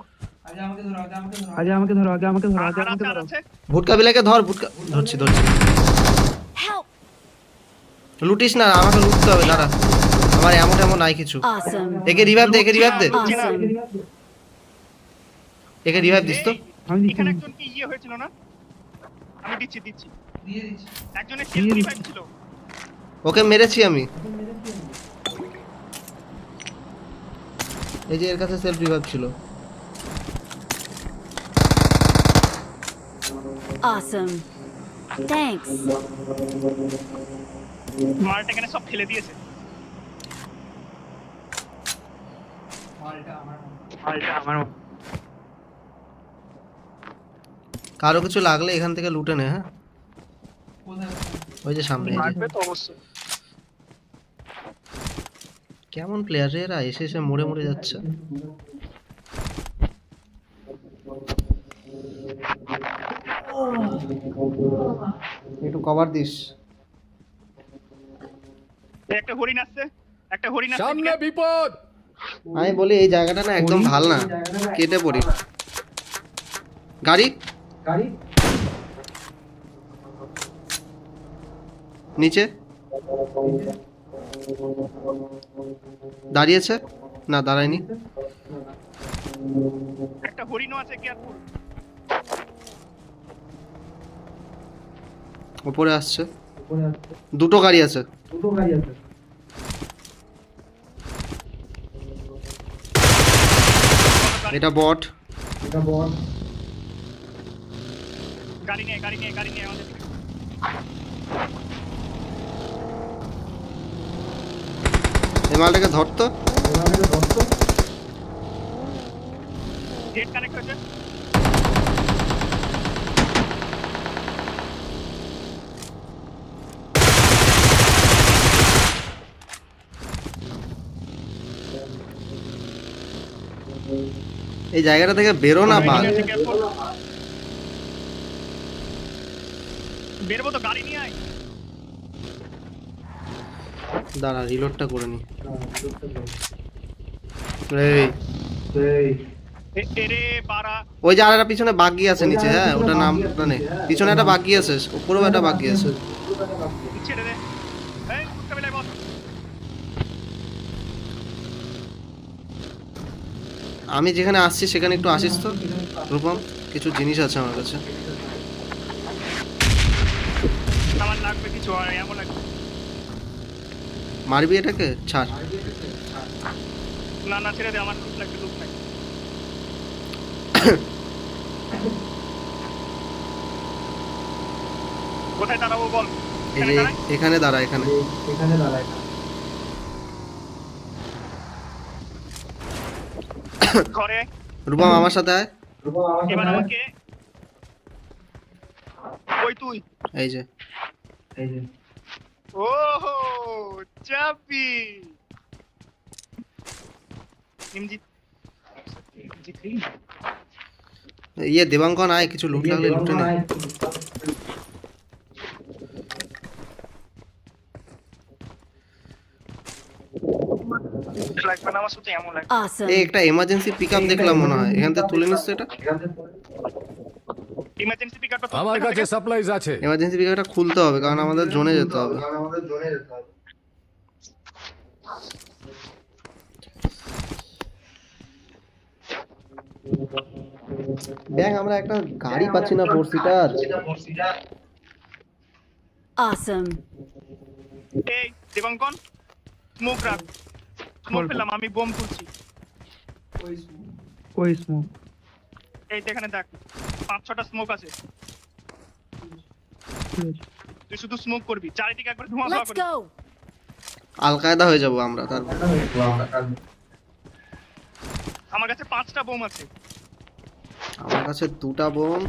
আগে আমাকে ধরো আগে আমাকে ধরো আর আছে ভুটকা বিলাকে ধর, ভুটকা ধরছি। Help. লুটিস না, আমাকে লুটতে হবে, দাঁড়া। আমার এমন নাই কিছু। Awesome. একে রিভাইভ দে, একে রিভাইভ দে, Awesome. একে রিভাইভ দিস তো। আমি এখানে একজন কি হয়েছিল না? আমি দিচ্ছি দিয়ে দিচ্ছি। একজনের সেলফ রিভাইভ ছিল। ওকে মেরেছি আমি। এই যে এর কাছে সেলফ রিভাইভ ছিল। Awesome. Thanks. মালটা এখানে সব ফেলে দিয়েছে। মালটা আমার কারো কিছু লাগলে এখান থেকে লুটে নে, হ্যাঁ। কোথায় ওই যে সামনে, এই যে। লাগবে তো অবশ্যই। কেমন প্লেয়ার রে এরা, এসে মরে যাচ্ছে। একটু কভার দিস। একটা হরিণ আসছে সামনে বিপদ। আমি বলি এই জায়গাটা না একদম ভাল না, কেটে পড়ি। গাড়ি নিচে দাঁড়িয়েছে না, দাঁড়ায়নি। একটা হরিণও আছে কেয়ারফুল। উপরে আসছে, দুটো গাড়ি আছে। এটা বট। গাড়ি নিয়ে আমাদের দিকে। এই মালটাকে ধরতো। হেড কানেক্ট হয়েছে। এই জায়গাটা থেকে বেরো না, বাল। বেরবো তো, গাড়ি নিয়ে আয়। দাঁড়া, রিলোডটা করে নি। এরে বাড়া ওই যে আরেকটা পিছনে বাগি আছে নিচে, হ্যাঁ, ওটা নাম নেই। পিছনে একটা বাগি আছে, উপরেও একটা বাগি আছে। ছেড়ে দে। এই কুত্তা বেলায় বস। আমি যেখানে আসছি সেখানে একটু আসিস তো রূপম, কিছু জিনিস আছে আমার কাছে। আমার লাগবে কিছু, আর এমন লাগবে। মারবি এটাকে? ছাড়। না ছেড়ে দে, আমার লুক লাগবে, লুক নাই। কোথায় দাঁড়াবো বল? এই যে এখানে দাঁড়া, এখানে। ঘরে রূপম আমার সাথে আয়। এবার আমাকে ওই তুই এই যে ওহো চাপি নিমজি ইয়ে দেবাঙ্কন আয়, কিছু লুট লাগলে লুটে নে। লাগবে না আমার সাথে, এমন লাগবে। Awesome. এই একটা এমার্জেন্সি পিকআপ দেখলাম মনে হয়, এখান থেকে তুলে নিস তো এটা। ইমার্জেন্সি পিকআপটা তো আমার কাছে সাপ্লাইজ আছে। এমার্জেন্সি পিকআপটা খুলতে হবে, কারণ আমাদের জোনে যেতে হবে। দেখ আমরা একটা গাড়ি পাচ্ছি না 4 সিটার। Awesome. এই দেবাঙ্কন স্মোক রাখ, স্মোক পেলাম, আমি বোম তুলছি। कोई smoke। कोई स्मोक এই এখানে দেখ 5-6টা স্মোক আছে, তুই শুধু স্মোক করবি, চারিদিকে একবার ধোঁয়া ধোঁয়া Let's করবি। go. আল কায়দা হয়ে যাব আমরা তারপর। আমার কাছে 5টা বোম আছে। আমার কাছে 2টা বোম,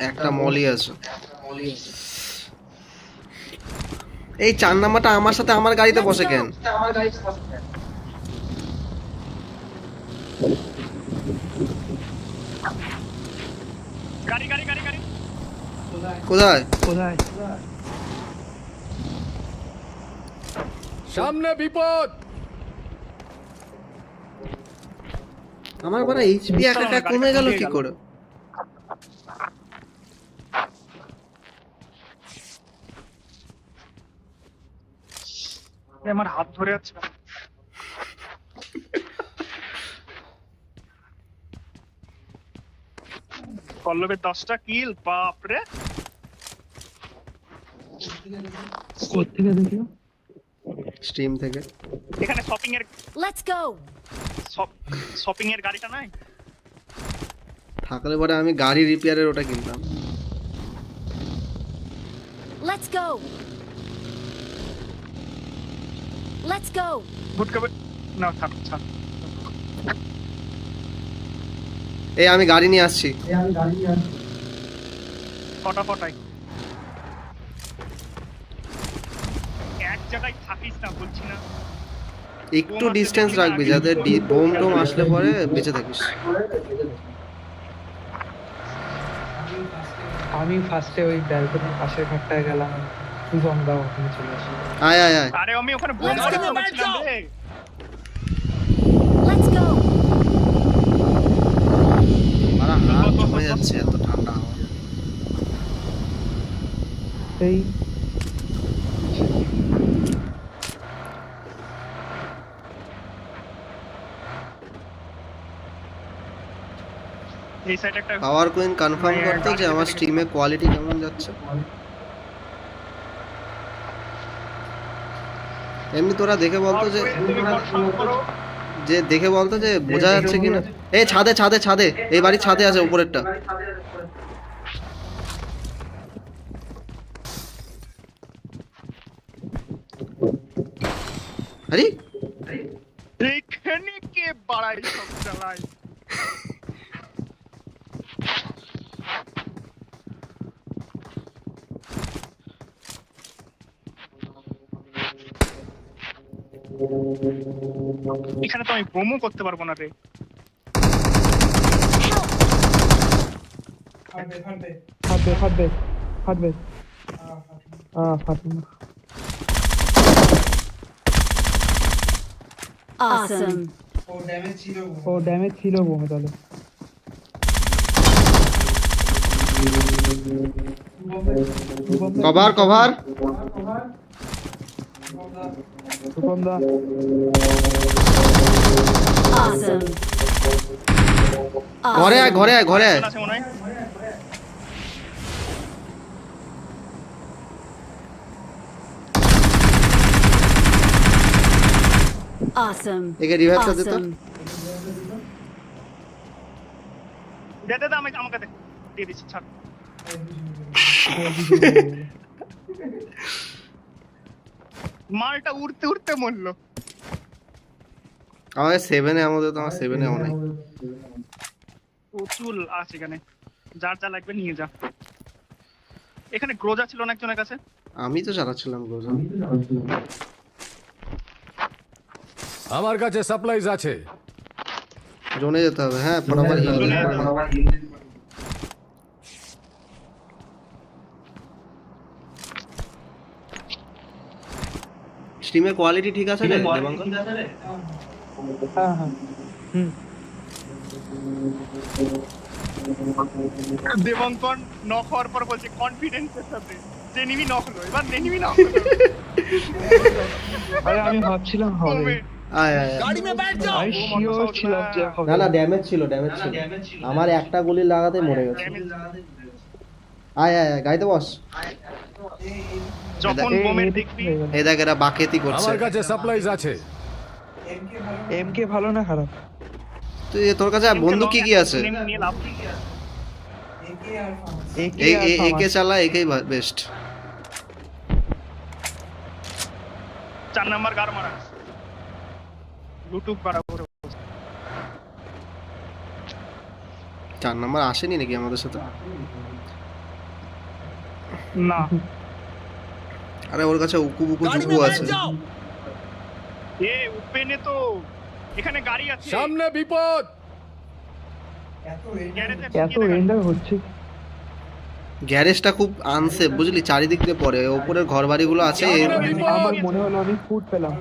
একটা মলি আছে। এই 4 নাম্বারটা আমার সাথে আমার গাড়িতে বসে কেন? গাড়ি গাড়ি গাড়ি গাড়ি কোথায়? কোথায়? সামনে বিপদ। আমার বড় এইচপি একা একা কমে গেল কি করে? আমার হাত ধরে আছে। পল্লবের 10টা কিল, বাপরে। কোত্থেকে দেখলো? স্ট্রিম থেকে। এখানে শপিং এর Let's go. শপিং এর গাড়িটা নাই? থাকলে পরে আমি গাড়ি রিপেয়ারের ওটা কিনতাম। Let's go. Let's go. ভুটকা না, থাক থাক। এই আমি গাড়ি নিয়ে আসছি। ফটাফটাই এক জায়গায় থাকিস না, বলছি না। একটু ডিসটেন্স রাখবি যাতে বোম টোম আসলে পরে বেঁচে থাকিস। আমি ফার্স্টে ওই ব্যালকনির পাশের ঘরটায় গেলাম, সুজন দাও ওখানে চলে আসি। আয় আয় আয়। আরে আমি ওখানে বোম Let's মারা go. করেছিলাম রে। Let's go. আমার হাত জমে যাচ্ছে, এত ঠান্ডা হাওয়া। এই এই সাইড একটা পাওয়ার কুইন কনফার্ম করতো যে আমার স্ট্রিমে কোয়ালিটি কেমন যাচ্ছে। এমনি তোরা দেখে বলতো যে তুমি কনফার্ম করো। দেখে বলতো যে বোঝা যাচ্ছে কিনা। এই ছাদে ছাদে ছাদে, এই বাড়ির ছাদে আছে উপরেরটা। আরে এইখানে কে বাড়াই সব চালায়? এখানে তো আমি বোমও করতে পারবো না রে। फट दे। ফাটবে ফাটবে। Awesome. ओ डैमेज जीरो। ও ড্যামেজ ছিল বোমে তাহলে। Cover cover. সুজন দা Awesome. ঘরে আয় ঘরে আয় ঘরে আয়। আছে মনে হয়। Awesome. একে রিভাইভটা দিত। Awesome. দে দে দে, আমাকে দে, দিয়ে দিচ্ছি, ছাড়। মালটা উড়তে উড়তে মরলো। আমাকে 7-এ আমাদের তো আমার 7-এ এমন নাই। প্রচুর আছে এখানে, যার যা লাগবে নিয়ে যা। এখানে গ্রোজা ছিল না একজনের কাছে? আমি তো চালাচ্ছিলাম গোজা। আমার কাছে সাপ্লাইজ আছে। জোনে যেতে হবে। হ্যাঁ ফটাফট heal দিতে হবে। স্ট্রিমে কোয়ালিটি ঠিক আছে রে দেবাঙ্কর? হ্যাঁ হ্যাঁ দেবঙ্কন নক হওয়ার পর বলছে কনফিডেন্সের সাথে যে নিমি নক হলো, এবার নেনিমি নক হলো। আরে আমি ভাবছিলাম হবে। আয় আয় আয়। আমি শিওর ছিলাম যে হবে। না না ড্যামেজ ছিল আমার একটা গুলি লাগাতে মরে গেছে। আয় আয় আয়, গাড়িতে বস। যখন বোমের দেখবি এই দেখ এরা বাকেতি করছে। আমার কাছে সাপ্লাইজ আছে। এমকে ভালো না খারাপ? তুই তোর কাছে বন্দুক কি কি আছে? নিয়ে লাভ নেই। একে আর ফার্মাস একে এই আর একে চালা, একেই বেস্ট। 4 নাম্বার গার মারা লুটুপ করা পুরো। 4 নাম্বার আসেনি নাকি আমাদের সাথে? না আরে ওর কাছে উকু বুকু জুকু আছে। এ ওপেনে তো এখানে গাড়ি আছে। সামনে বিপদ। এত রেড গ্যারেজে এত রেন্ডার হচ্ছে। গ্যারেজটা খুব আনসেফ বুঝলি, চারিদিক দিয়ে পড়ে। ওপরের ঘর বাড়িগুলো আছে। আমার মনে হলো আমি ফুড পেলাম।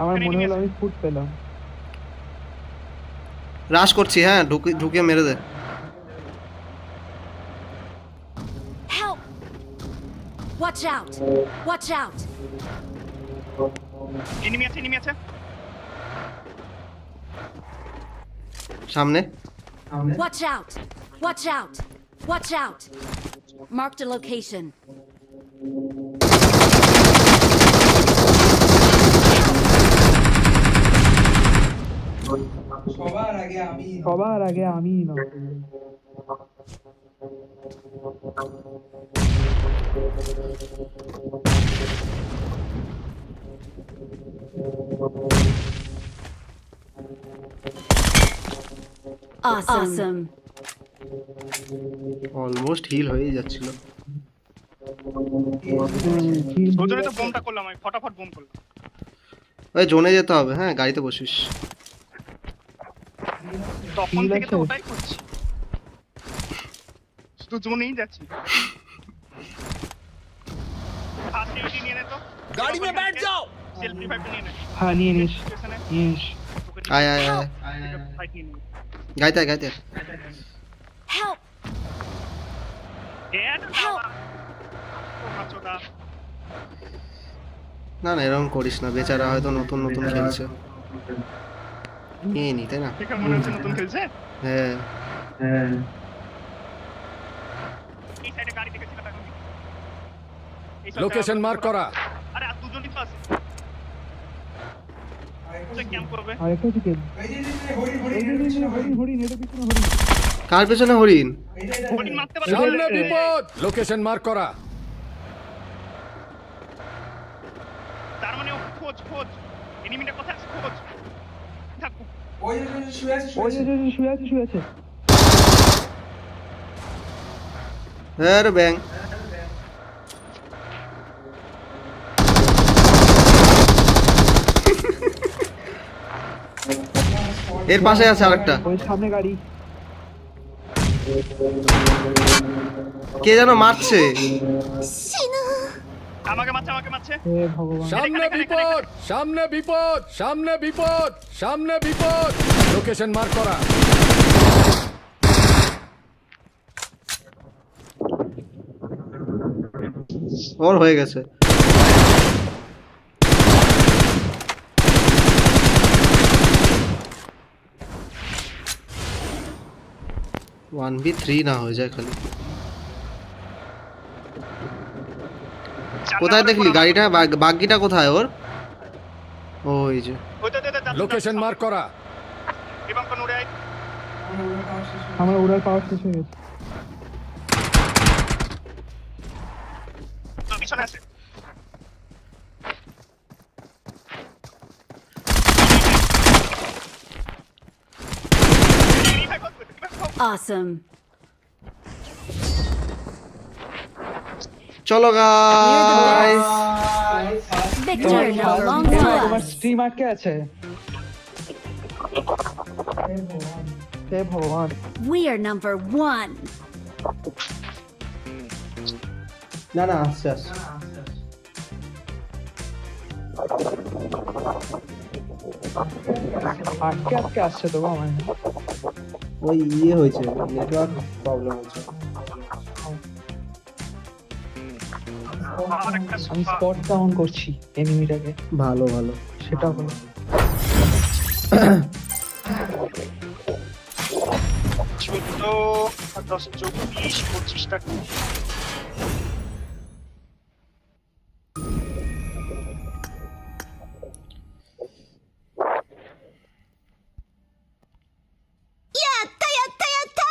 আমার মনে হলো আমি ফুড পেলাম। রাশ করছি, হ্যাঁ ঢুকে মেরে দে। Help! Watch out! Watch out! Enemy আছে সামনে Watch out! Watch out! Watch out! Marked a location. সবার আগে আমি না। Awesome. অলমোস্ট হিল হয়ে যাচ্ছিল। ওজনে তো বোমটা করলাম আমি, ফটাফট বোম করলাম। ওই জোনে যেতে হবে, হ্যাঁ গাড়িতে বসিস। তখন থেকে তো ওটাই করছি, শুধু জোনেই যাচ্ছি। ফার্স্ট ইউটি নিয়ে নে তো, গাড়ি মে बैठ जाओ। সেলফ রিভাইভ নিয়ে নে। হ্যাঁ নিয়ে নিস। আয় আয় আয়, ফাইট নিয়ে নে। গাইতে গাইতে। Help! Help! না না এরকম করিস না, বেচারা হয়তো নতুন নতুন খেলছে। নিয়ে নি তাই না? দেখে মনে হচ্ছে নতুন খেলছে। হ্যাঁ এই সাইডে গাড়ি দেখেছিল এখন। লোকেশন মার্ক করা। আরে আর দুজনই তো আছে। সে ক্যাম্প করবে। আরেকটা দিকে হরিণ এটা পিছনে হরিণ। কার পেছনে হরিণ? হরিণ মারতে পারে। সামনে বিপদ। লোকেশন মার্ক করা। তার মানে ও খোঁজ এনিমিটা কোথায় আছে খোঁজ। থাকু ওই যে শুয়ে আছে শুয়ে আছে। হ্যাঁ রে ব্যাং। এর পাশে আছে আরেকটা। ওই সামনে গাড়ি। কে যেন মারছে। আমাকে মারছে। হে ভগবান। সামনে বিপদ। লোকেশন মার্ক করা। ওর হয়ে গেছে। ওয়ান বি 3 না হয়ে যায় খালি। কোথায় দেখলি গাড়িটা? বাগ্গিটা কোথায় ওর? ওই যে লোকেশন মার্ক করা। এবং কোন উড়ে আই। আমার উড়ার পাওয়ার শেষ হয়ে গেছে। তো পিছনে আছে। Awesome. চলো গাইস। Victor no longer তোমার us. স্ট্রিম আটকে আছে। হে ভগবান। We are number 1. না না আসছে। আটকে আসছে তো আমার। ওই হয়েছে, নেটওয়ার্ক প্রবলেম হয়েছে। আমি স্পট ডাউন করছি এনিমিটাকে। ভালো সেটা হলো দশ 24-25টা Yatta, yatta, yatta!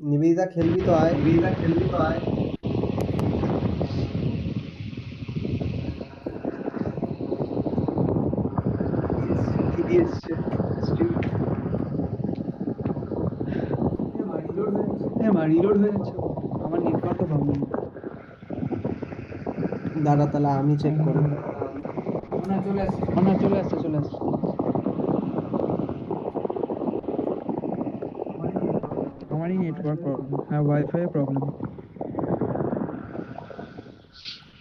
নিবেদিতা খেলবি তো আয়, দিদি এসছে হ্যাঁ মা রিলোড হয়ে যাচ্ছে আমার নেটওয়ার্কও প্রবলেম দাঁড়া তাহলে আমি চেক করি। চলে আসছে আমারই নেটওয়ার্ক প্রবলেম হ্যাঁ ওয়াইফাই প্রবলেম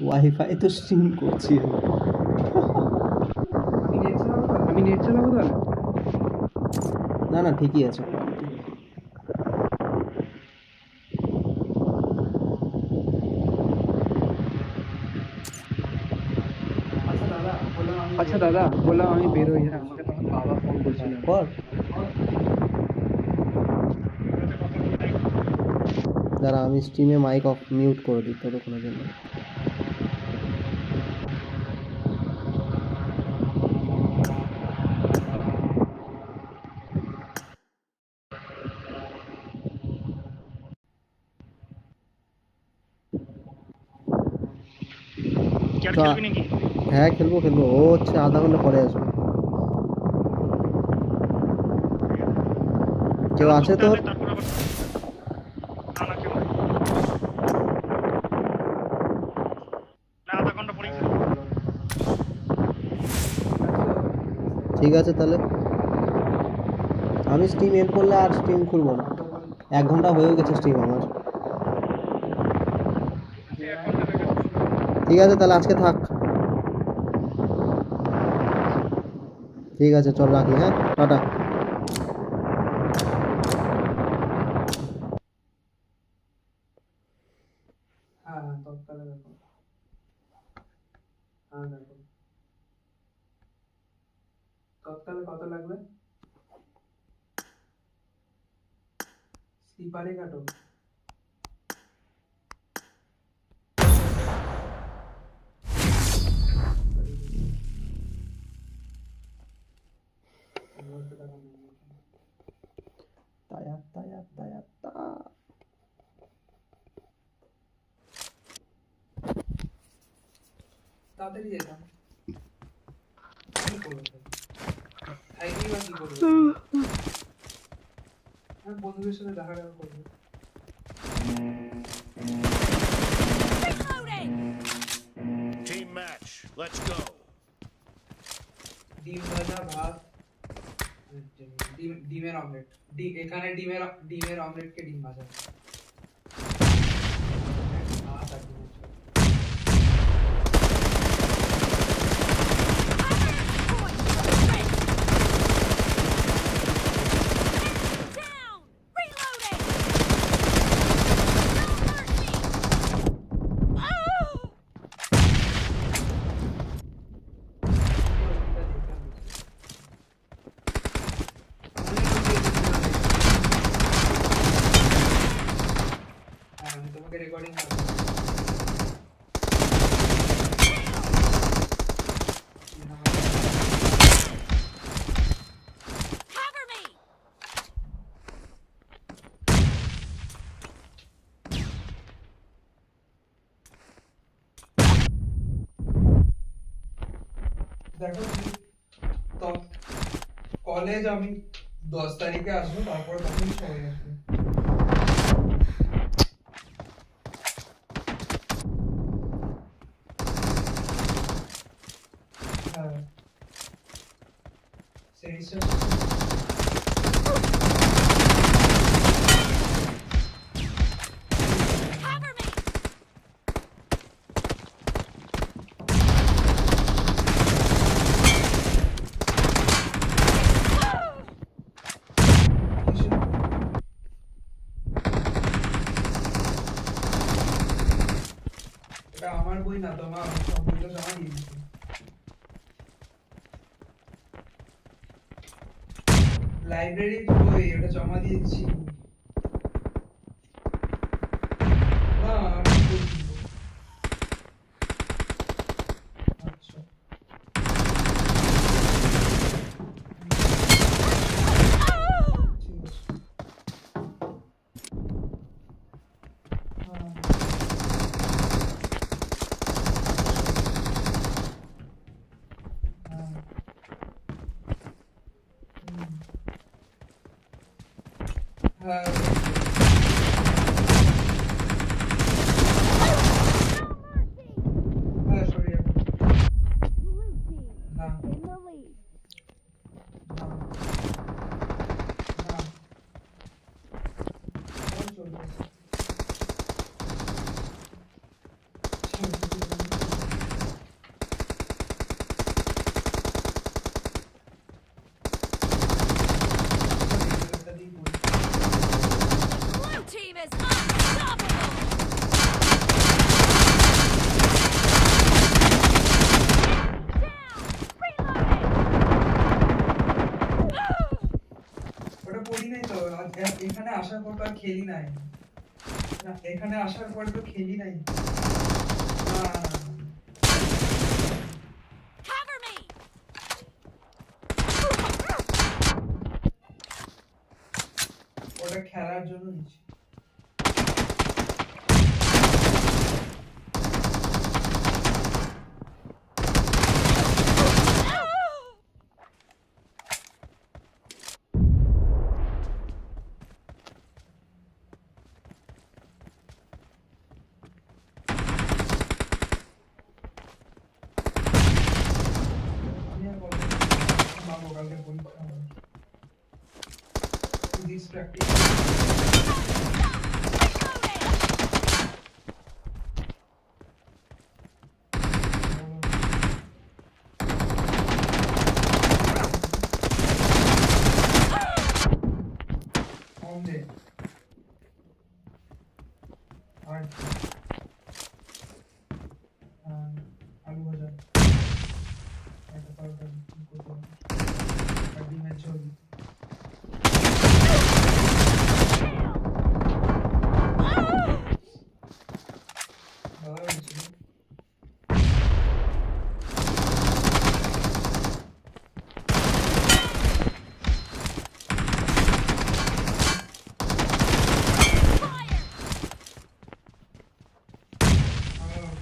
ওয়াইফাই তো স্ট্রিম করছি আমি। আমি নেট চালাবো তাহলে না না ঠিকই আছে। আচ্ছা দাদা বললাম আমি বেরোই হ্যাঁ আমাকে তখন বাবা ফোন করছিল কর। দাঁড়া আমি স্ট্রিমে মাইক অফ মিউট করে দিই ততক্ষণের জন্য। কি আর খেলবি নাকি? হ্যাঁ খেলবো ও হচ্ছে আধা ঘন্টা পরে আসবে। কেউ আছে তোর? তারপর আবার না না কেউ নেই। না আধা ঘন্টা পরেই খেলবো। ঠিক আছে তাহলে আমি স্ট্রিম এন্ড করলে আর স্ট্রিম খুলবো না। 1 ঘন্টা হয়েও গেছে স্ট্রিম আমার। ঠিক আছে তাহলে আজকে থাক। ঠিক আছে চল রাখি, হ্যাঁ টাটা। হ্যাঁ তৎকালে দেখো, হ্যাঁ দেখো তৎকালে কত লাগবে? স্লিপারে কাটো। তাড়াতাড়ি যেতাম। কি করবো খাইনি বা কি করবো? হ্যাঁ বন্ধুদের সাথে দেখা করবো। Team match. Let's go. ডিম ভাজা ভাত, ডিমের অমলেট। এখানে ডিমের অমলেটকে ডিম ভাজা। ভাত আর ডিমের ঝোল। Down! Reloading! আমি তোমাকে রেকর্ডিং Cover me! দেখো কলেজ আমি 10 তারিখে আসবো, তারপর তখন সবাই আসবে। হ্যাঁ সেমিস্টার Cover me! বই না তো আমার সব বইটা জমা দিয়ে দিচ্ছে লাইব্রেরির বই ওটা জমা দিয়েছি না আমি বই কিনবো। আচ্ছা ঠিক আছে হ্যাঁ হ্যাঁ হুম হ্যাঁ হ্যাঁ সরি না In the lead. না না কোন চলবে Blue team is unstoppable. ওটা পড়ি নাই তো এখানে আসার পর তো আর খেলি নাই না এখানে আসার পর তো খেলি নাই না Cover me. ওটা খেলার জন্য নিচ্ছি আমি আর কত মামো কালকে পরীক্ষা হবে ফিজিক্স প্র্যাকটিস অমলে আর আলু ভাজা একটা তরকারি করতে হবে আর ডিমের ঝোল ভালো হয়েছিল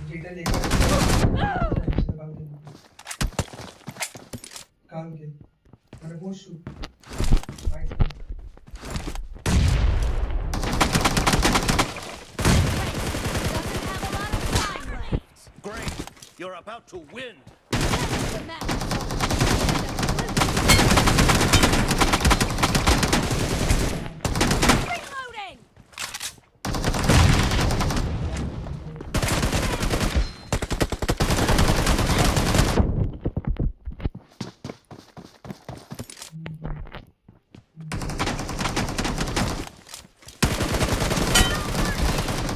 যেটা লেখা কালকে মানে পরশু Great. You're about to win. Reloading.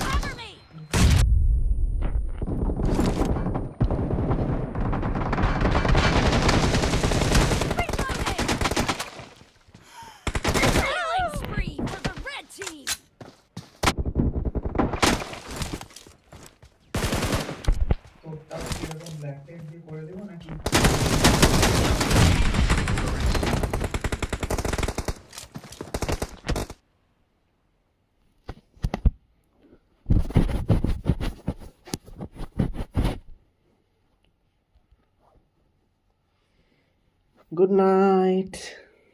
Cover me. Killing spree for the red team. তোরটা কিরকম ব্ল্যাক টেপ দিয়ে করে দেবো নাকি Good night.